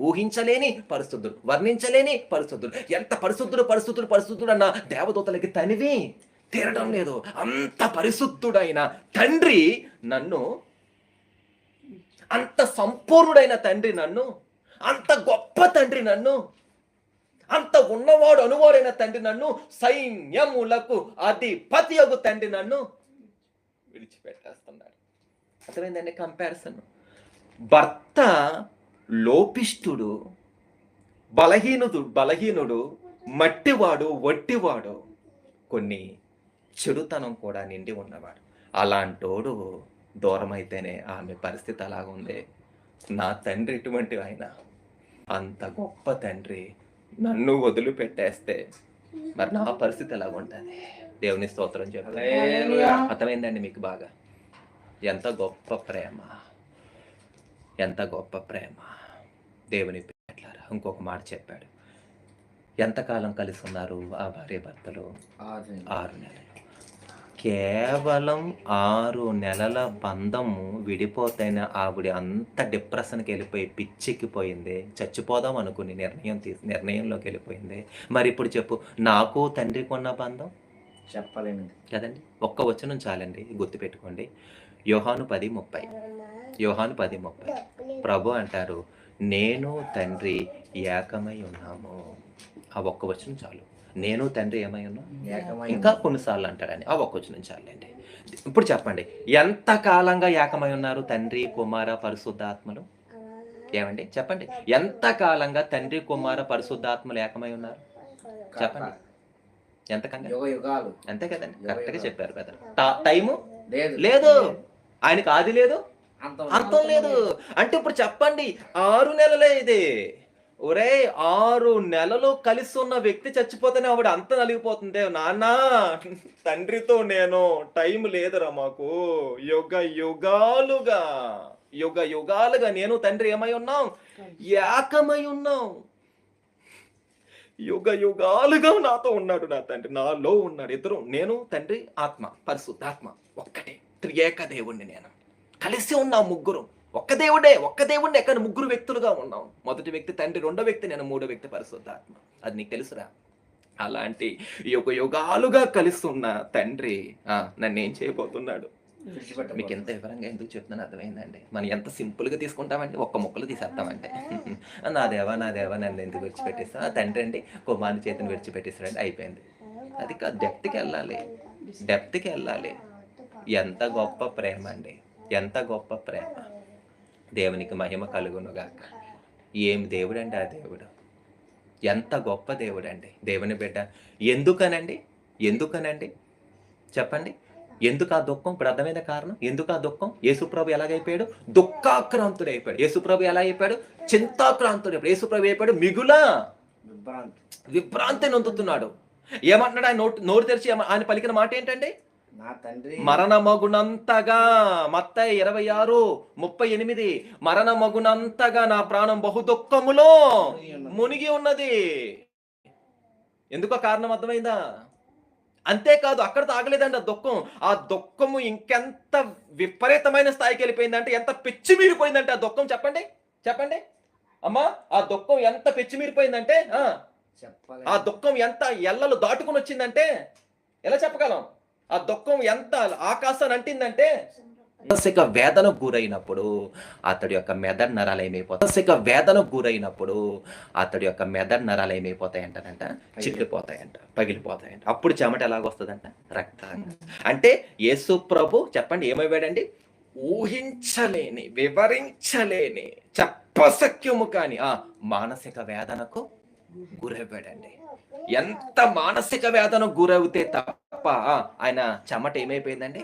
ఊహించలేని పరిశుద్ధుడు, వర్ణించలేని పరిశుద్ధుడు. ఎంత పరిశుద్ధుడు అన్న దేవదూతలకి తనివి తీరడం లేదు. అంత పరిశుద్ధుడైన తండ్రి నన్ను, అంత సంపూర్ణుడైన తండ్రి నన్ను, అంత గొప్ప తండ్రి నన్ను, అంత ఉన్నవాడు అనువాడైన తండ్రి నన్ను, సైన్యములకు అధిపతియగు తండ్రి నన్ను విడిచిపెట్టేస్తున్నాడు. అర్థమైందండి కంపారిజన్? భర్త లోపిష్ఠుడు, బలహీనుడు, మట్టివాడు, వట్టివాడు, కొన్ని చెడుతనం కూడా నిండి ఉన్నవాడు. అలాంటోడు దూరం అయితేనే ఆమె పరిస్థితి అలాగుంది. నా తండ్రి ఇటువంటి ఆయన, అంత గొప్ప తండ్రి నన్ను వదిలిపెట్టేస్తే మరి నా పరిస్థితి ఎలాగుంటుంది? దేవుని స్తోత్రం చెప్పాలి. అర్థమైందండి మీకు బాగా? ఎంత గొప్ప ప్రేమ, ఎంత గొప్ప ప్రేమ దేవుని పెట్టారా. ఇంకొక మాట చెప్పాడు. ఎంతకాలం కలిసి ఉన్నారు ఆ భార్య భర్తలు? 6 నెలలు. 6 నెలలు. కేవలం 6 నెలల బంధము విడిపోతేనే ఆవిడ అంత డిప్రెషన్‌కి వెళ్ళిపోయి పిచ్చెక్కిపోయింది. చచ్చిపోదాం అనుకుని నిర్ణయంలోకి వెళ్ళిపోయింది. మరి ఇప్పుడు చెప్పు, నాకు తండ్రికి ఉన్న బంధం చెప్పలేనిది. కదండీ! ఒక్క వచనం చాలండి, గుర్తుపెట్టుకోండి. యోహాను 10:30. యోహాను 10:30. ప్రభు అంటారు, నేను తండ్రి ఏకమై ఉన్నాము. ఆ ఒక్క వచనం చాలు. నేను తండ్రి ఏమై ఉన్నాం? ఏకమై ఇంకా కొన్నిసార్లు అంటాడని. ఆ ఒక్క వచనం చాలండి. ఇప్పుడు చెప్పండి, ఎంత కాలంగా ఏకమై ఉన్నారు తండ్రి, కుమార, పరిశుద్ధాత్మలు? ఏమండి చెప్పండి. ఎంత కాలంగా తండ్రి, కుమార, పరిశుద్ధాత్మలు ఏకమై ఉన్నారు? చెప్పండి. ఎంతకంగా? యుగ యుగాలు. అంతే కదండి. యుగ కరెక్ట్‌గా యుగాలు. చెప్పారు కదా! టైము లేదు. లేదు. ఆయనకి ఆది లేదు, అంతం అంతం లేదు. అంటే ఇప్పుడు చెప్పండి, 6 నెలలే ఇది. ఒరేయ్! 6 నెలలు కలిసి ఉన్న వ్యక్తి చచ్చిపోతేనే ఆవిడ అంత నలిగిపోతుంది. నాన్నా, తండ్రితో నేను టైం లేదురా మాకు. యుగ యుగాలుగా, యుగ యుగాలుగా నేను తండ్రి ఏమై ఉన్నాం? ఏకమై ఉన్నాం. యుగ యుగాలుగా నాతో ఉన్నాడు నా తండ్రి. నాలో ఉన్నాడు. ఇద్దరు, నేను, తండ్రి, ఆత్మ, పరిశుద్ధాత్మ ఒక్కటే. త్రియేక దేవుణ్ణి నేను. కలిసి ఉన్నాం ముగ్గురు. ఒక్క దేవుడే కానీ ముగ్గురు వ్యక్తులుగా ఉన్నాం. మొదటి వ్యక్తి తండ్రి, రెండో వ్యక్తి నేను, మూడో వ్యక్తి పరిశుద్ధాత్మ. అది నీకు తెలుసురా? అలాంటి యుగ యుగాలుగా కలిసి ఉన్న తండ్రి నన్ను ఏం చేయబోతున్నాడు? మీకు ఎంత వివరంగా ఎందుకు చెప్తున్నాను అర్థమైందండి. మనం ఎంత సింపుల్గా తీసుకుంటామంటే, ఒక్క ముక్కలు తీసేస్తామంటే, నా దేవా నన్ను ఎందుకు విడిచిపెట్టేస్తా? తండ్రి అండి కుమారుని చేతిని విడిచిపెట్టేస్తాడండి, అయిపోయింది. అది కాదు, డెప్త్కి వెళ్ళాలి. ఎంత గొప్ప ప్రేమ అండి, ఎంత గొప్ప ప్రేమ. దేవునికి మహిమ కలుగునుగాక. ఏం దేవుడండి ఆ దేవుడు, ఎంత గొప్ప దేవుడండి. దేవుని బిడ్డ ఎందుకనండి చెప్పండి. ఎందుకు ఆ దుఃఖం? ఇప్పుడు అర్థమైన కారణం. ఎందుకు ఆ దుఃఖం? యేసుప్రభు ఎలాగైపోయాడు? దుఃఖాక్రాంతుడైపోయాడు. యేసుప్రభు ఎలా అయిపోయాడు? చింతాక్రాంతుడైపోయాడు. యేసుప్రభు అయిపోయాడు మిగులా విభ్రాంతి నొందుతున్నాడు. ఏమంటున్నాడు ఆయన? నోరు తెరిచి ఆయన పలికిన మాట ఏంటండి? నా తండ్రి మరణమగునంతగా, మత్తయి 26:38, మరణమగునంతగా నా ప్రాణం బహు దుఃఖములో మునిగి ఉన్నది. ఎందుకో కారణం అర్థమైందా? అంతేకాదు, అక్కడితో ఆగలేదండి ఆ దుఃఖము ఇంకెంత విపరీతమైన స్థాయికి వెళ్ళిపోయిందంటే, ఎంత పెచ్చిమీరిపోయిందంటే ఆ దుఃఖం. చెప్పండి అమ్మా, ఆ దుఃఖం ఎంత పెచ్చిమీరిపోయిందంటే, ఆ దుఃఖం ఎంత ఎల్లలు దాటుకుని వచ్చిందంటే ఎలా చెప్పగలం? ఆ దుఃఖం ఎంత ఆకాశాన్ని అంటిందంటే, మానసిక వేదనకు గురైనప్పుడు అతడి యొక్క మెదడు నరాలు ఏమైపోతాయంటంట? చిట్లిపోతాయంట, పగిలిపోతాయంట. అప్పుడు చెమట ఎలాగొస్తుందంట? రక్తంగా. అంటే యేసు ప్రభు చెప్పండి ఏమైపోయాడండి? ఊహించలేని, వివరించలేని, చెప్పసఖ్యము కాని మానసిక వేదనకు గురైపోయాడండి. ఎంత మానసిక వేదన గురవుతే తప్ప ఆయన చెమట ఏమైపోయిందండి?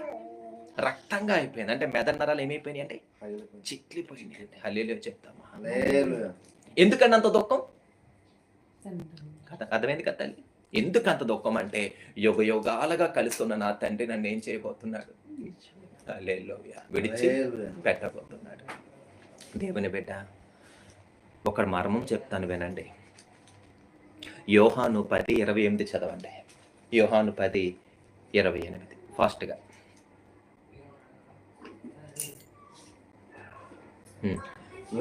రక్తంగా అయిపోయింది. అంటే మెదడు నరాలు ఏమైపోయినాయి అంటే చిట్లిపోయినాయండి. హల్లెలూయా చెప్తామా? ఎందుకండి అంత దుఃఖం? అర్థమైంది కదా తల్లి? ఎందుకు అంత దుఃఖం అంటే, యుగ యుగాలుగా కలిసి ఉన్న నా తండ్రి నన్ను ఏం చేయబోతున్నాడు? హల్లెలూయా విడిచి పెట్టబోతున్నాడు. దేవుని బిడ్డ, ఒక మర్మం చెప్తాను వినండి. యోహాను 10:28 చదవండి. యోహాను 10:28 ఫాస్ట్గా.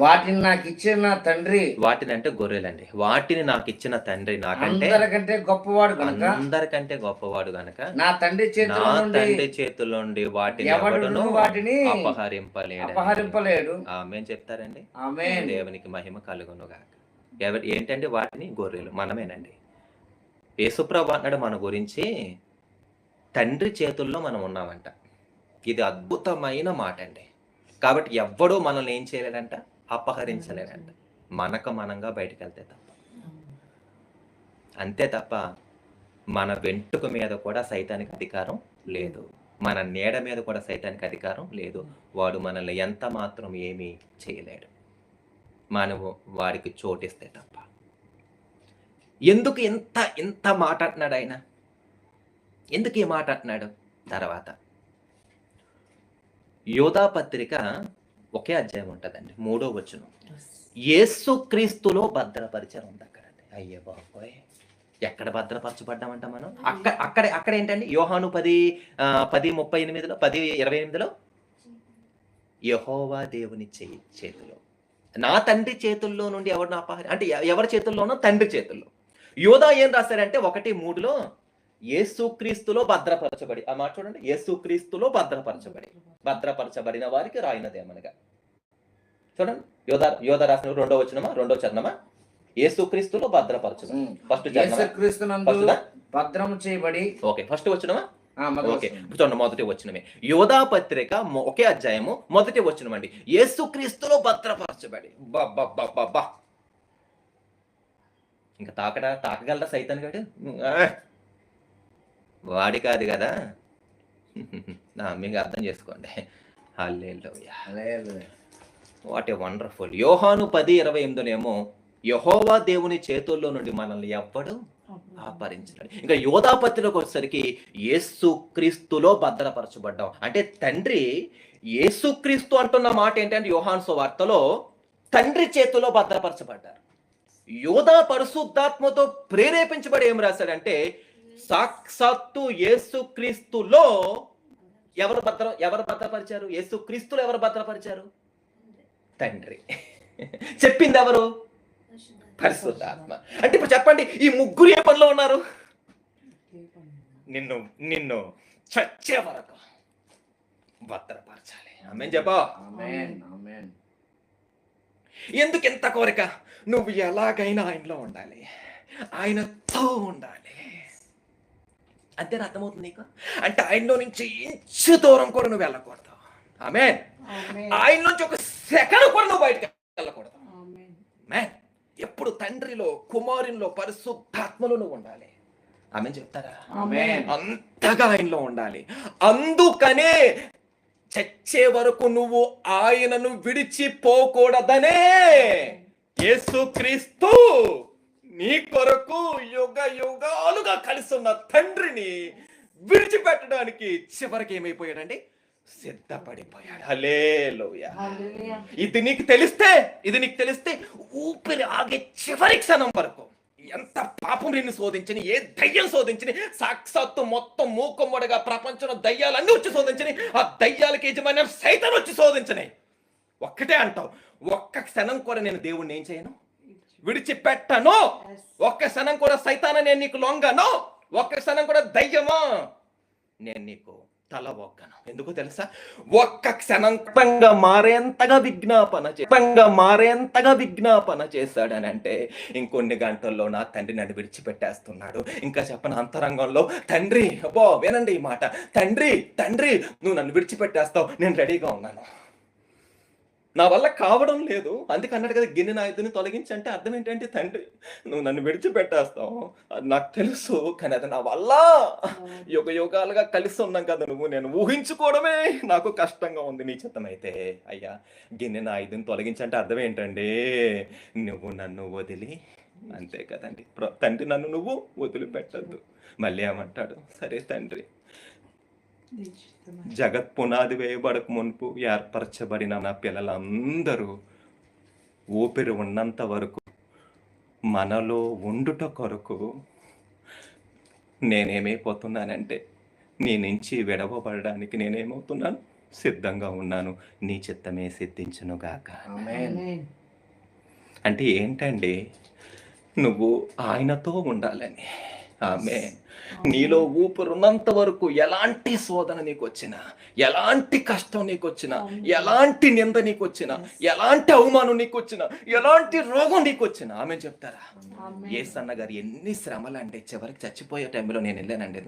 వాటిని నాకు ఇచ్చిన తండ్రి, వాటిని అంటే గొర్రెలండి. వాటిని నాకు ఇచ్చిన తండ్రి నాకంటే అందరికంటే గొప్పవాడు కనుక, అందరికంటే గొప్పవాడు గనుక నా తండ్రి చేతిలో నుండి వాటిని అపహరింపలేడు. ఆమేన్ చెప్తారండి. ఆమేన్. దేవునికి మహిమ కలుగునుగాక. ఏంటంటే వాటిని గొర్రెలు మనమేనండి. యేసుప్రభు అన్నాడు మన గురించి, తండ్రి చేతుల్లో మనం ఉన్నామంట. ఇది అద్భుతమైన మాట అండి. కాబట్టి ఎవ్వడూ మనల్ని ఏం చేయలేడంట? అపహరించలేడంట. మనంగా బయటకు వెళ్తే తప్ప. అంతే తప్ప మన వెంట్రుక మీద కూడా సైతానికి అధికారం లేదు. మన నీడ మీద కూడా సైతానికి అధికారం లేదు. వాడు మనల్ని ఎంత మాత్రం ఏమీ చేయలేడు, మనము వాడికి చోటిస్తే తప్ప. ఎందుకు ఇంత మాట అంటున్నాడు ఆయన? ఎందుకు ఈ మాట అంటున్నాడు? తర్వాత యోధా పత్రిక ఒకే అధ్యాయం ఉంటుందండి, 3వ వచనం. యేసు క్రీస్తులో భద్రపరిచయం ఉంది అక్కడండి. అయ్యే బాబోయ్, ఎక్కడ భద్రపరచబడ్డామంట మనం? అక్కడ ఏంటండి? యోహాను 10:38లో 10:28లో యెహోవా దేవుని చేతిలో, నా తండ్రి చేతుల్లో నుండి ఎవరిని అంటే ఎవరి చేతుల్లోనో? తండ్రి చేతుల్లో. యోధా ఏం రాశాడంటే 1:3లో యేసుక్రీస్తులో భద్రపరచబడి, ఆ మాట చూడండి, యేసుక్రీస్తులో భద్రపరచబడిన వారికి రాయినదేమనగా. చూడండి, యోధా రాసిన రెండో చరణమా? యేసుక్రీస్తులో భద్రపరచబడి. ఫస్ట్ యేసుక్రీస్తునందు భద్రము చేయబడి. Okay, first వచనమా? ఓకే, చూడండి, మొదటి వచనమే. యోధా పత్రిక ఒకే అధ్యాయము మొదటి వచనం అండి. యేసుక్రీస్తులో భద్రపరచబడి. బా ఇంకా తాకగలరా సైతాన్ గాడు? వాడి కాదు కదా. మీకు అర్థం చేసుకోండి. హల్లెలూయా, వాట్ ఏ వండర్ఫుల్. యోహాను 10:28 యెహోవా దేవుని చేతుల్లో నుండి మనల్ని ఎవ్వడు ఆపరించడు. ఇంకా యోధా పత్రికలోకి వచ్చేసరికి యేసుక్రీస్తులో భద్రపరచబడ్డాం అంటే తండ్రి యేసుక్రీస్తు అంటున్న మాట ఏంటంటే యోహాను సువార్తలో తండ్రి చేతిలో భద్రపరచబడ్డారు. యోధా పరిశుద్ధాత్మతో ప్రేరేపించబడి ఏం రాశాడంటే సాక్షాత్తు యేసుక్రీస్తులో ఎవరు భద్రపరిచారు? యేసుక్రీస్తులో ఎవరు భద్రపరిచారు? తండ్రి. చెప్పింది ఎవరు? పరిశుద్ధాత్మ. అంటే ఇప్పుడు చెప్పండి, ఈ ముగ్గురు ఏ పనిలో ఉన్నారు? నిన్ను చచ్చే వరకు భద్రపరచాలి. ఆమేన్ చెప్పా. ఎందుకు ఎంత కోరిక? నువ్వు ఎలాగైనా ఆయనలో ఉండాలి, ఆయనతో ఉండాలి. అంతేనా అర్థమవుతుంది నీకు? అంటే ఆయనలో నుంచి ఇంచు దూరం కూడా నువ్వు వెళ్ళకూడదు. ఆమేన్. ఆయన నుంచి ఒక సెకండ్ కూడా నువ్వు బయటకు వెళ్ళకూడదు. ఎప్పుడు తండ్రిలో, కుమారునిలో, పరిశుద్ధాత్మలో నువ్వు ఉండాలి. ఆమేన్ చెప్తారా? అంతగా ఆయనలో ఉండాలి. అందుకనే చచ్చే వరకు నువ్వు ఆయనను విడిచిపోకూడదనే యేసుక్రీస్తు నీ కొరకు యుగ యుగాలుగా కలిసి ఉన్న తండ్రిని విడిచిపెట్టడానికి చివరికి ఏమైపోయాడండి? సిద్ధపడిపోయాడు. హల్లెలూయా. ఇది నీకు తెలిస్తే ఊపిరి ఆగే చివరి క్షణం వరకు ఎంత పాపం నిన్ను శోధించని, ఏ దయ్యం శోధించని, సాక్షాత్తు మొత్తం మూకుమ్మడిగా ప్రపంచంలో దయ్యాలన్నీ వచ్చి శోధించని, ఆ దయ్యాలకి యజమాని సైతాన్ వచ్చి శోధించని, ఒక్కటే అంటావు, ఒక్క క్షణం కూడా నేను దేవుణ్ణి ఏం చేయను, విడిచిపెట్టను. ఒక్క క్షణం కూడా సైతాన నేను నీకు లొంగను. ఒక్క క్షణం కూడా దయ్యమా నేను నీకు తల ఒక్కను. ఎందుకో తెలుసా? ఒక్క క్షణంగా మారేంతగా విజ్ఞాపన చేశాడని అంటే ఇంకొన్ని గంటల్లో నా తండ్రి నన్ను విడిచిపెట్టేస్తున్నాడు. ఇంకా చెప్పను అంతరంగంలో తండ్రి, అబ్బో వినండి ఈ మాట, తండ్రి నువ్వు నన్ను విడిచిపెట్టేస్తావు, నేను రెడీగా ఉన్నాను, నా వల్ల కావడం లేదు. అందుకే అన్నాడు కదా, గిన్నె నా ఎద్దుని తొలగించంటే అర్థం ఏంటంటే తండ్రి నువ్వు నన్ను విడిచిపెట్టేస్తావు, అది నాకు తెలుసు, కానీ అది నా వల్ల యుగ యుగాలుగా కలిసి ఉన్నాం కదా నువ్వు, నేను ఊహించుకోవడమే నాకు కష్టంగా ఉంది. నీ చిత్తమైతే అయ్యా గిన్నె నా ఎద్దుని తొలగించంటే అర్థం ఏంటండి? నువ్వు నన్ను వదిలి, అంతే కదండి, తండ్రి నన్ను నువ్వు వదిలిపెట్టద్దు. మళ్ళీ ఏమంటాడు? సరే తండ్రి, జగత్ పునాది వేయబడక మునుపు ఏర్పరచబడిన నా పిల్లలందరూ ఊపిరి ఉన్నంత వరకు మనలో ఉండుట కొరకు నేనేమైపోతున్నానంటే నీ నుంచి విడవబడడానికి నేనేమవుతున్నాను? సిద్ధంగా ఉన్నాను. నీ చిత్తమే సిద్ధించునుగాక. అంటే ఏంటండి? నువ్వు ఆయనతో ఉండాలని. ఆమేన్. నీలో ఊపిరున్నంత వరకు ఎలాంటి శోధన నీకు వచ్చినా, ఎలాంటి కష్టం నీకు వచ్చినా, ఎలాంటి నింద నీకు వచ్చినా, ఎలాంటి అవమానం నీకు వచ్చినా, ఎలాంటి రోగం నీకు వచ్చినా, ఆమె చెప్తారా? యేసన్న గారు ఎన్ని శ్రమలు అంటే చివరికి చచ్చిపోయే టైంలో నేను వెళ్ళానండి.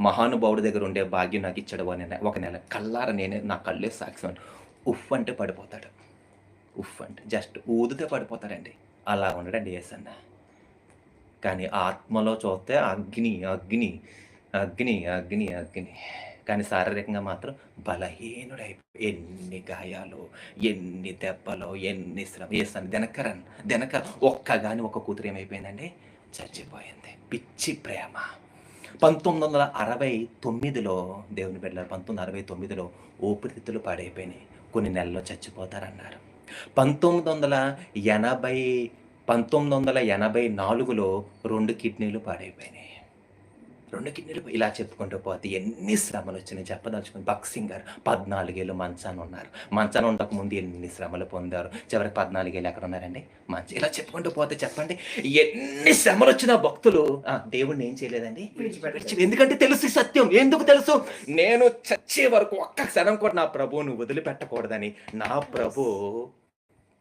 మహానుభావుడి దగ్గర ఉండే భాగ్యం నాకు ఇచ్చాడు. ఒక నెల కళ్ళార నేనే, నా కళ్ళే సాక్ష్యం. ఉఫ్ అంటే పడిపోతాడు, ఉఫ్ అంటే జస్ట్ ఊదితే పడిపోతాడండి. అలా ఉండడండి యేసన్న. కానీ ఆత్మలో చూస్తే అగ్ని అగ్ని అగ్ని అగ్ని అగ్ని, కానీ శారీరకంగా మాత్రం బలహీనుడైపోయి, ఎన్ని గాయాలు, ఎన్ని దెబ్బలు, ఎన్ని శ్రమ. వేస్తాను దినకర్ ఒక్కగాని ఒక కూతురు ఏమైపోయిందండి? చచ్చిపోయింది. పిచ్చి ప్రేమ. 1969లో దేవుని బిడ్డలారా, 1969లో ఊపిరితిత్తులు పాడైపోయినాయి. కొన్ని నెలల్లో చచ్చిపోతారన్నారు. 1980 1984లో 2 కిడ్నీలు పాడైపోయినాయి. 2 కిడ్నీలు ఇలా చెప్పుకుంటూ పోతే ఎన్ని శ్రమలు వచ్చినాయి చెప్పదలుచుకుని. భగత్ సింగ్ గారు 14 ఏళ్ళు మంచాన ఉన్నారు. మంచాన ఉండకముందు ఎన్ని శ్రమలు పొందారు. చివరికి 14 ఏళ్ళు ఎక్కడ ఉన్నారండి? ఇలా చెప్పుకుంటూ పోతే చెప్పండి ఎన్ని శ్రమలు వచ్చినా భక్తులు దేవుడిని ఏం చేయలేదండి? ఎందుకంటే తెలుసు ఈ సత్యం. ఎందుకు తెలుసు? నేను చచ్చే వరకు ఒక్క క్షణం కూడా నా ప్రభువును వదిలిపెట్టకూడదని నా ప్రభు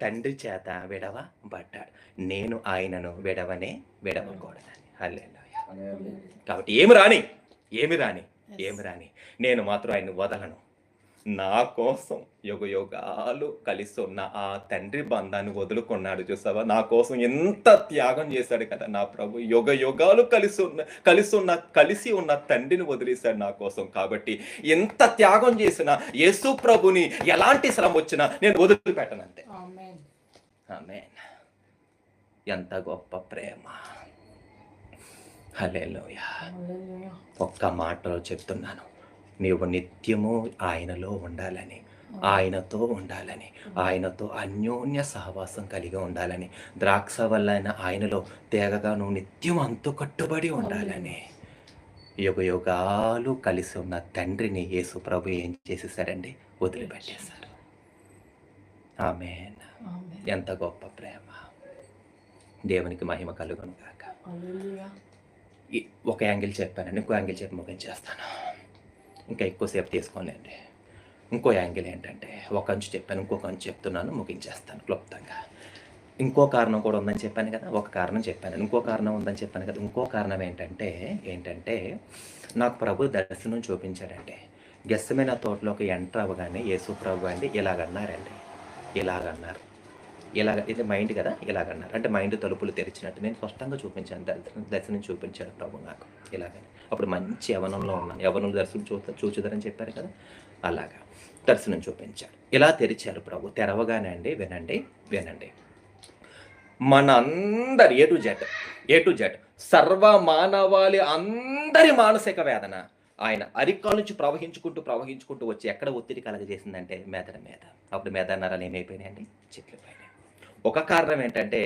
తండ్రి చేత విడవబడ్డాడు. నేను ఆయనను విడవకూడదని. హల్లెలూయా. కాబట్టి ఏమి రాని నేను మాత్రం ఆయన్ని వదలను. నా కోసం యుగాలు కలిసి ఉన్న ఆ తండ్రి బంధాన్ని వదులుకున్నాడు. చూసావా, నా కోసం ఎంత త్యాగం చేశాడు కదా నా ప్రభు. యుగాలు కలిసి ఉన్న తండ్రిని వదిలేశాడు నా కోసం. కాబట్టి ఎంత త్యాగం చేసినా యేసు ప్రభుని ఎలాంటి శ్రమ వచ్చినా నేను వదిలిపెట్టను అంతే. ఆమేన్. ఎంత గొప్ప ప్రేమ. హల్లెలూయా. ఒక్క మాటలో చెప్తున్నాను, నీవు నిత్యము ఆయనలో ఉండాలని, ఆయనతో ఉండాలని, ఆయనతో అన్యోన్య సహవాసం కలిగి ఉండాలని, ద్రాక్ష వల్లైన ఆయనలో తేగగా నువ్వు నిత్యం అంతు కట్టుబడి ఉండాలని. యుగాలు కలిసి ఉన్న తండ్రిని యేసు ప్రభు ఏం చేసేసారండి? వదిలిపెట్టేశారు. ఆమేన్. ఎంత గొప్ప ప్రేమ. దేవునికి మహిమ కలుగును గాక. ఒక యాంగిల్ చెప్పానండి, ఇంకో యాంగిల్ చెప్పి ముగించేస్తాను. ఇంకా ఎక్కువసేపు తీసుకోలేండి. ఇంకో యాంగిల్ ఏంటంటే, ఒక అంచు చెప్పాను, ఇంకొక అంచు చెప్తున్నాను, ముగించేస్తాను క్లుప్తంగా. ఇంకో కారణం కూడా ఉందని చెప్పాను కదా. ఒక కారణం చెప్పాను, ఇంకో కారణం ఉందని చెప్పాను కదా. ఇంకో కారణం ఏంటంటే నాకు ప్రభు దర్శనం చూపించాడంటే, గెత్సెమనే తోటలోకి ఎంటర్ అవ్వగానే యేసు ప్రభు అండి ఇలాగన్నారు. ఇది మైండ్ కదా, ఇలాగన్నారు. అంటే మైండ్ తలుపులు తెరిచినట్టు నేను స్పష్టంగా చూపించాను. దర్శనం చూపించాడు ప్రభు నాకు ఇలాగని. అప్పుడు మంచి యవనంలో ఉన్నాను. యవనులు దర్శనం చూచుదరని చెప్పారు కదా, అలాగా దర్శనం చూపించాడు. ఇలా తెరిచారు ప్రభు. తెరవగానే అండి వినండి, మన అందరి ఏ టు జెడ్ సర్వ మానవాళి అందరి మానసిక వేదన ఆయన అరికాల నుంచి ప్రవహించుకుంటూ వచ్చి ఎక్కడ ఒత్తిడి కలగజేసిందంటే మెదడు మీద. అప్పుడు మెదడు నరాలు ఏమైపోయినాయండి? చిట్లిపోయినాయి. ఒక కారణం ఏంటంటే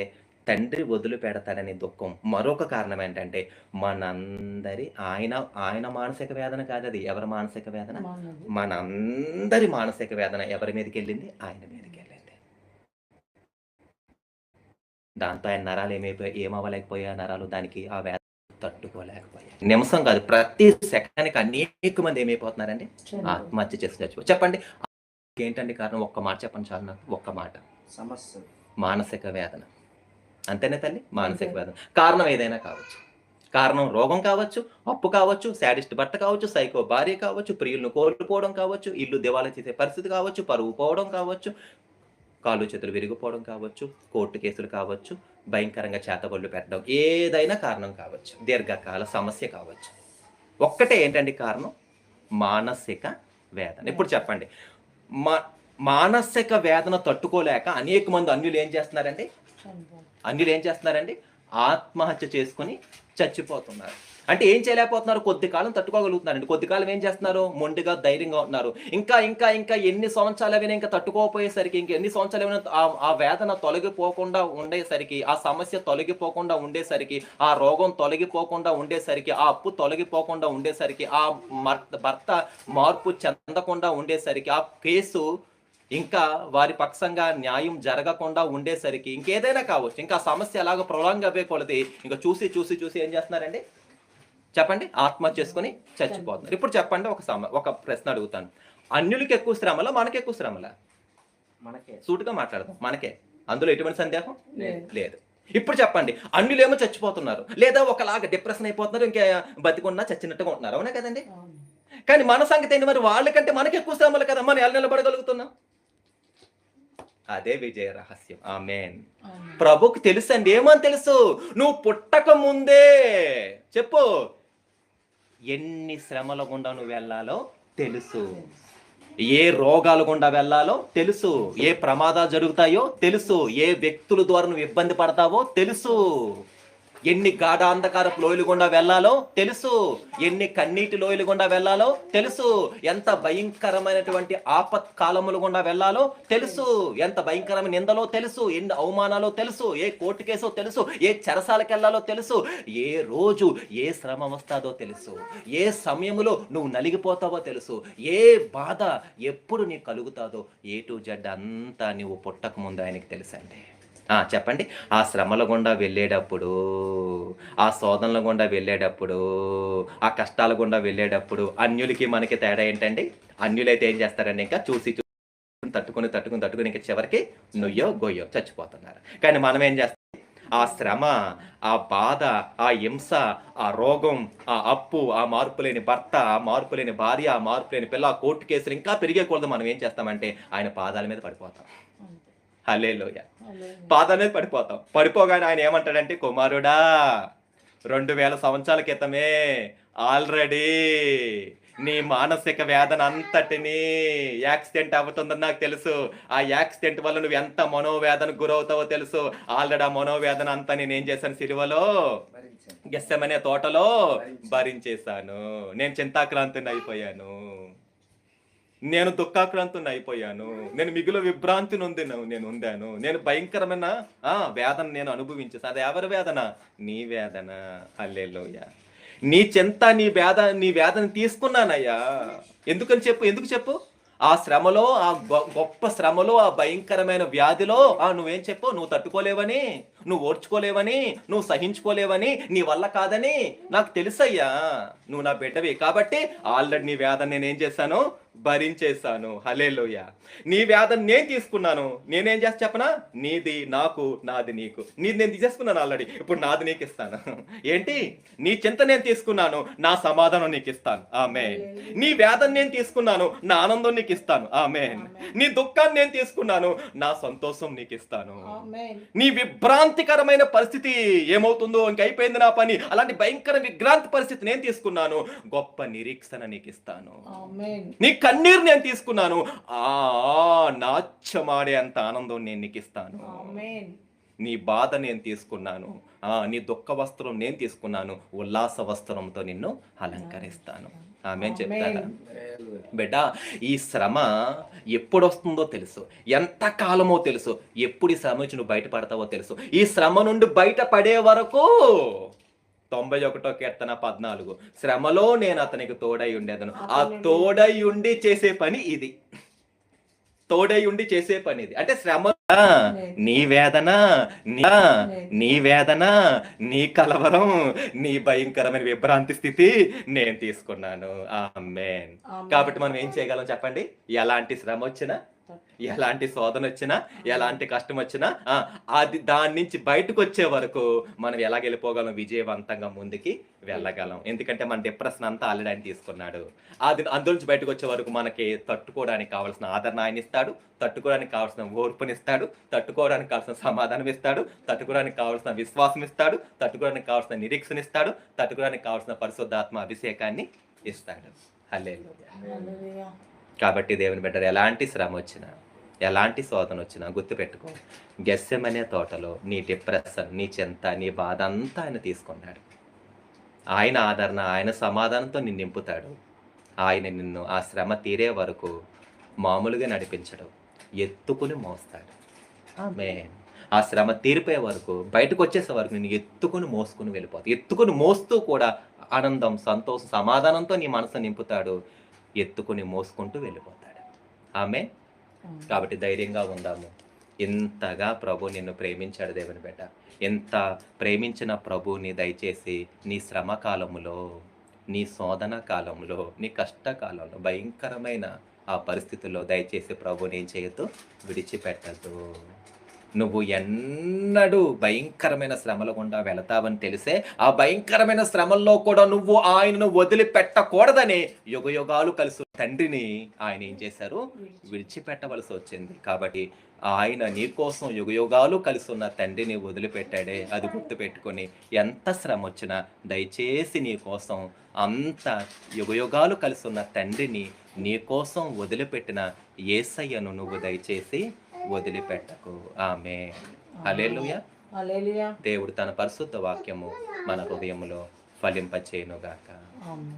తండ్రి వదిలిపెడతాడని దుఃఖం. మరొక కారణం ఏంటంటే మనందరి ఆయన మానసిక వేదన కాదు అది. ఎవరి మానసిక వేదన? మనందరి మానసిక వేదన ఎవరి మీదకి వెళ్ళింది? ఆయన మీదకి వెళ్ళింది. దాంతో ఆయన నరాలు ఏమవ్వలేకపోయా నరాలు దానికి ఆ వేదన తట్టుకోలేకపోయాయి. నిమిషం కాదు, ప్రతి సెకండ్కి అనేక మంది ఏమైపోతున్నారండి? ఆత్మహత్య చేసి చచ్చిపోయి. చెప్పండి ఏంటండి కారణం? ఒక్క మాట చెప్పండి చాలు నాకు. ఒక్క మాట. సమస్య మానసిక వేదన. అంతేనే తల్లి? మానసిక వేదన. కారణం ఏదైనా కావచ్చు. కారణం రోగం కావచ్చు, అప్పు కావచ్చు, శాడిస్ట్ భర్త కావచ్చు, సైకో భార్య కావచ్చు, ప్రియులను కోల్పోవడం కావచ్చు, ఇల్లు దివాలా చేసే పరిస్థితి కావచ్చు, పరువు పోవడం కావచ్చు, కాళ్ళు చేతులు విరిగిపోవడం కావచ్చు, కోర్టు కేసులు కావచ్చు, భయంకరంగా చేతబడులు పెట్టడం, ఏదైనా కారణం కావచ్చు, దీర్ఘకాల సమస్య కావచ్చు. ఒక్కటే ఏంటండి కారణం? మానసిక వేదన. ఇప్పుడు చెప్పండి, మానసిక వేదన తట్టుకోలేక అనేక మంది అన్యులు ఏం చేస్తున్నారండి? ఆత్మహత్య చేసుకుని చచ్చిపోతున్నారు. అంటే ఏం చేయలేకపోతున్నారు? కొద్ది కాలం తట్టుకోగలుగుతున్నారండి. కొద్ది కాలం ఏం చేస్తున్నారు? మొండిగా ధైర్యంగా ఉంటున్నారు. ఇంకా ఎన్ని సంవత్సరాలు అయినా ఇంకా తట్టుకోపోయేసరికి, ఎన్ని సంవత్సరాలు అయినా ఆ వేదన తొలగిపోకుండా ఉండేసరికి, ఆ సమస్య తొలగిపోకుండా ఉండేసరికి, ఆ రోగం తొలగిపోకుండా ఉండేసరికి, ఆ అప్పు తొలగిపోకుండా ఉండేసరికి, ఆ భర్త మార్పు చెందకుండా ఉండేసరికి, ఆ కేసు ఇంకా వారి పక్షంగా న్యాయం జరగకుండా ఉండేసరికి, ఇంకేదైనా కావచ్చు, ఇంకా సమస్య ఎలాగో ప్రొలాంగ్ అవ్వే కొలది ఇంకా చూసి ఏం చేస్తున్నారండి? చెప్పండి, ఆత్మహత్య చేసుకుని చచ్చిపోతున్నారు. ఇప్పుడు చెప్పండి, ఒక ప్రశ్న అడుగుతాను. అన్యులకి ఎక్కువ శ్రమలా, మనకి ఎక్కువ శ్రమలా? మనకే. సూటుగా మాట్లాడదాం, మనకే. అందులో ఎటువంటి సందేహం లేదు. ఇప్పుడు చెప్పండి, అన్యులేమో చచ్చిపోతున్నారు, లేదా ఒకలాగా డిప్రెషన్ అయిపోతున్నారు, ఇంకా బతికున్నా చచ్చినట్టుగా ఉంటున్నారు. అవునా కదండి? కానీ మన సంగతి ఏంటి మరి? వాళ్ళకంటే మనకి ఎక్కువ శ్రమలు కదా, మనం ఎలా నిలబడగలుగుతున్నాం? అదే విజయ రహస్యం. ఆమేన్. ప్రభుకి తెలుసు అండి. ఏమని తెలుసు? నువ్వు పుట్టక ముందే చెప్పు, ఎన్ని శ్రమల గుండా నువ్వు వెళ్ళాలో తెలుసు, ఏ రోగాల గుండా వెళ్ళాలో తెలుసు, ఏ ప్రమాదాలు జరుగుతాయో తెలుసు, ఏ వ్యక్తుల ద్వారా నువ్వు ఇబ్బంది పడతావో తెలుసు. ఎన్ని గాఢాంధకారపు లోయలు గుండా వెళ్ళాలో తెలుసు, ఎన్ని కన్నీటి లోయలు గుండా వెళ్ళాలో తెలుసు, ఎంత భయంకరమైనటువంటి ఆపత్కాలములు గుండా వెళ్ళాలో తెలుసు, ఎంత భయంకరమైన నిందలో తెలుసు, ఎన్ని అవమానాలో తెలుసు, ఏ కోర్టు కేసో తెలుసు, ఏ చెరసాలకు వెళ్ళాలో తెలుసు, ఏ రోజు ఏ శ్రమ వస్తాదో తెలుసు, ఏ సమయంలో నువ్వు నలిగిపోతావో తెలుసు, ఏ బాధ ఎప్పుడు నీకు కలుగుతాదో ఏ టు జెడ్ అంతా నువ్వు పుట్టక ముందు ఆయనకి తెలుసండి. చెప్పండి. ఆ శ్రమల గుండా వెళ్ళేటప్పుడు, ఆ శోధనల గుండా వెళ్ళేటప్పుడు, ఆ కష్టాల గుండా వెళ్ళేటప్పుడు అన్యులకి మనకి తేడా ఏంటండి? అన్యులైతే ఏం చేస్తారండి, ఇంకా చూసి తట్టుకుని ఇంకా చివరికి నుయ్యో గొయ్యో చచ్చిపోతున్నారు. కానీ మనం ఏం చేస్తాం? ఆ శ్రమ, ఆ బాధ, ఆ హింస, ఆ రోగం, ఆ అప్పు, ఆ మార్పులేని భర్త, ఆ మార్పులేని భార్య, ఆ మార్పులేని పిల్ల, ఆ కోర్టు కేసులు ఇంకా పెరిగేకూడదు. మనం ఏం చేస్తామంటే ఆయన పాదాల మీద పడిపోతాం. హల్లెలూయా. పాదాల మీద పడిపోతాం. పడిపోగానే ఆయన ఏమంటాడంటే, కుమారుడా 2000 సంవత్సరాల క్రితమే ఆల్రెడీ నీ మానసిక వేదన అంతటిని యాక్సిడెంట్ అవుతుందని నాకు తెలుసు. ఆ యాక్సిడెంట్ వల్ల నువ్వు ఎంత మనోవేదనకు గురవుతావో తెలుసు. ఆల్రెడీ ఆ మనోవేదన అంతా నేనేం చేశాను? సిలువలో గెత్సెమనే తోటలో భరించేశాను. నేను చింతాక్రాంతిని అయిపోయాను, నేను దుఃఖాక్రాంతుని అయిపోయాను, నేను మిగులు విభ్రాంతి ఉందాను, నేను భయంకరమైన వేదన నేను అనుభవించేసాను. అది ఎవరి వేదన? నీ వేదన. హల్లెలూయా. నీ చింత, నీ వేదన తీసుకున్నానయ్యా. ఎందుకు చెప్పు? ఆ శ్రమలో, ఆ గొప్ప శ్రమలో, ఆ భయంకరమైన వ్యాధిలో నువ్వేం చెప్పు? నువ్వు తట్టుకోలేవని, నువ్వు ఓర్చుకోలేవని, నువ్వు సహించుకోలేవని, నీ వల్ల కాదని నాకు తెలుసయ్యా. నువ్వు నా బిడ్డవి కాబట్టి ఆల్రెడీ నీ వేదన నేనేం చేశాను? భరించేశాను. హల్లెలూయా. నీ వేదన నేను తీసుకున్నాను. నేనేం చేస్తా చెప్పనా? నీది నాకు, నాది నీకు. నీది నేను తీసేసుకున్నాను ఆల్రెడీ, ఇప్పుడు నాది నీకు ఇస్తాను. ఏంటి? నీ చింత నేను తీసుకున్నాను, నా సమాధానం నీకు ఇస్తాను. ఆమేన్. నీ వేదన నేను తీసుకున్నాను, నా ఆనందం నీకు ఇస్తాను. ఆమేన్. నీ దుఃఖాన్ని నేను తీసుకున్నాను, నా సంతోషం నీకు ఇస్తాను. నీ విభ్రాంతికరమైన పరిస్థితి ఏమవుతుందో, ఇంకైపోయింది నా పని, అలాంటి భయంకర విభ్రాంతి పరిస్థితి నేను తీసుకున్నాను, గొప్ప నిరీక్షణ నీకు ఇస్తాను. నీ కన్నీరు నేను తీసుకున్నాను, నాట్యమాడే అంత ఆనందం నేను నీకు ఇస్తాను. నీ బాధ నేను తీసుకున్నాను, నీ దుఃఖ వస్త్రం నేను తీసుకున్నాను, ఉల్లాస వస్త్రంతో నిన్ను అలంకరిస్తాను. ఆమేన్ చెప్తారా? బిడ్డ, ఈ శ్రమ ఎప్పుడు వస్తుందో తెలుసు, ఎంత కాలమో తెలుసు, ఎప్పుడు ఈ శ్రమ వచ్చి నువ్వు బయటపడతావో తెలుసు. ఈ శ్రమ నుండి బయటపడే వరకు 91వ కీర్తన 14, శ్రమలో నేను అతనికి తోడై ఉండేదను. ఆ తోడై ఉండి చేసే పని ఇది. తోడై ఉండి చేసే పని ఇది. అంటే శ్రమ, నీ వేదన, నీ కలవరం, నీ భయంకరమైన విభ్రాంతి స్థితి నేను తీసుకున్నాను. ఆమేన్. కాబట్టి మనం ఏం చేయగలం చెప్పండి? ఎలాంటి శ్రమ వచ్చినా, ఎలాంటి శోధన వచ్చినా, ఎలాంటి కష్టం వచ్చినా అది దాని నుంచి బయటకు వచ్చే వరకు మనం ఎలా వెళ్ళిపోగలం? విజయవంతంగా ముందుకి వెళ్ళగలం. ఎందుకంటే మన డిప్రెషన్ అంతా ఆల్రెడీ ఆయన తీసుకున్నాడు. అందులో నుంచి బయటకు వచ్చే వరకు మనకి తట్టుకోవడానికి కావాల్సిన ఆదరణ ఆయన ఇస్తాడు, తట్టుకోవడానికి కావాల్సిన ఓర్పునిస్తాడు, తట్టుకోవడానికి కావాల్సిన సమాధానం ఇస్తాడు, తట్టుకోవడానికి కావాల్సిన విశ్వాసం ఇస్తాడు, తట్టుకోవడానికి కావాల్సిన నిరీక్షణ ఇస్తాడు, తట్టుకోవడానికి కావాల్సిన పరిశుద్ధాత్మ అభిషేకాన్ని ఇస్తాడు. హల్లెలూయా. కాబట్టి దేవుని బిడ్డలు, ఎలాంటి శ్రమ వచ్చినా, ఎలాంటి శోధన వచ్చినా గుర్తుపెట్టుకో, గెత్సెమనే తోటలో నీ డిప్రెషన్, నీ చింత, నీ బాధ అంతా ఆయన తీసుకున్నాడు. ఆయన ఆదరణ, ఆయన సమాధానంతో నిన్ను నింపుతాడు. ఆయన నిన్ను ఆ శ్రమ తీరే వరకు మామూలుగా నడిపించడు, ఎత్తుకుని మోస్తాడు. ఆమేన్. ఆ శ్రమ తీరిపోయే వరకు, బయటకు వచ్చేసే వరకు నిన్ను ఎత్తుకుని మోసుకుని వెళ్ళిపోతాడు. ఎత్తుకుని మోస్తూ కూడా ఆనందం, సంతోషం, సమాధానంతో నీ మనసు నింపుతాడు, ఎత్తుకుని మోసుకుంటూ వెళ్ళిపోతాడు. ఆమేన్. కాబట్టి ధైర్యంగా ఉందాము. ఇంతగా ప్రభు నిన్ను ప్రేమించాడు దేవుని బిడ్డ. ఎంత ప్రేమించిన ప్రభుని దయచేసి నీ శ్రమ కాలములో, నీ శోధన కాలంలో, నీ కష్టకాలంలో, భయంకరమైన ఆ పరిస్థితుల్లో దయచేసి ప్రభుని ఏం చేయొద్దు? విడిచిపెట్టద్దు. నువ్వు ఎన్నడూ భయంకరమైన శ్రమల గుండా వెళతావని తెలిసే ఆ భయంకరమైన శ్రమల్లో కూడా నువ్వు ఆయనను వదిలిపెట్టకూడదని యుగయుగాలు కలిసి తండ్రిని ఆయన ఏం చేశారు? విడిచిపెట్టవలసి వచ్చింది. కాబట్టి ఆయన నీ కోసం యుగయుగాలు కలిసి ఉన్న తండ్రిని వదిలిపెట్టాడే, అది గుర్తుపెట్టుకొని ఎంత శ్రమ వచ్చినా దయచేసి నీ కోసం అంత యుగయుగాలు కలిసి ఉన్న తండ్రిని నీ కోసం వదిలిపెట్టిన యేసయ్యను నువ్వు దయచేసి వదిలిపెట్టకు. ఆమేన్. హల్లెలూయా. హల్లెలూయా. దేవుడు తన పరిశుద్ధ వాక్యము మన హృదయములో ఫలింపచేయునుగాక. ఆమేన్.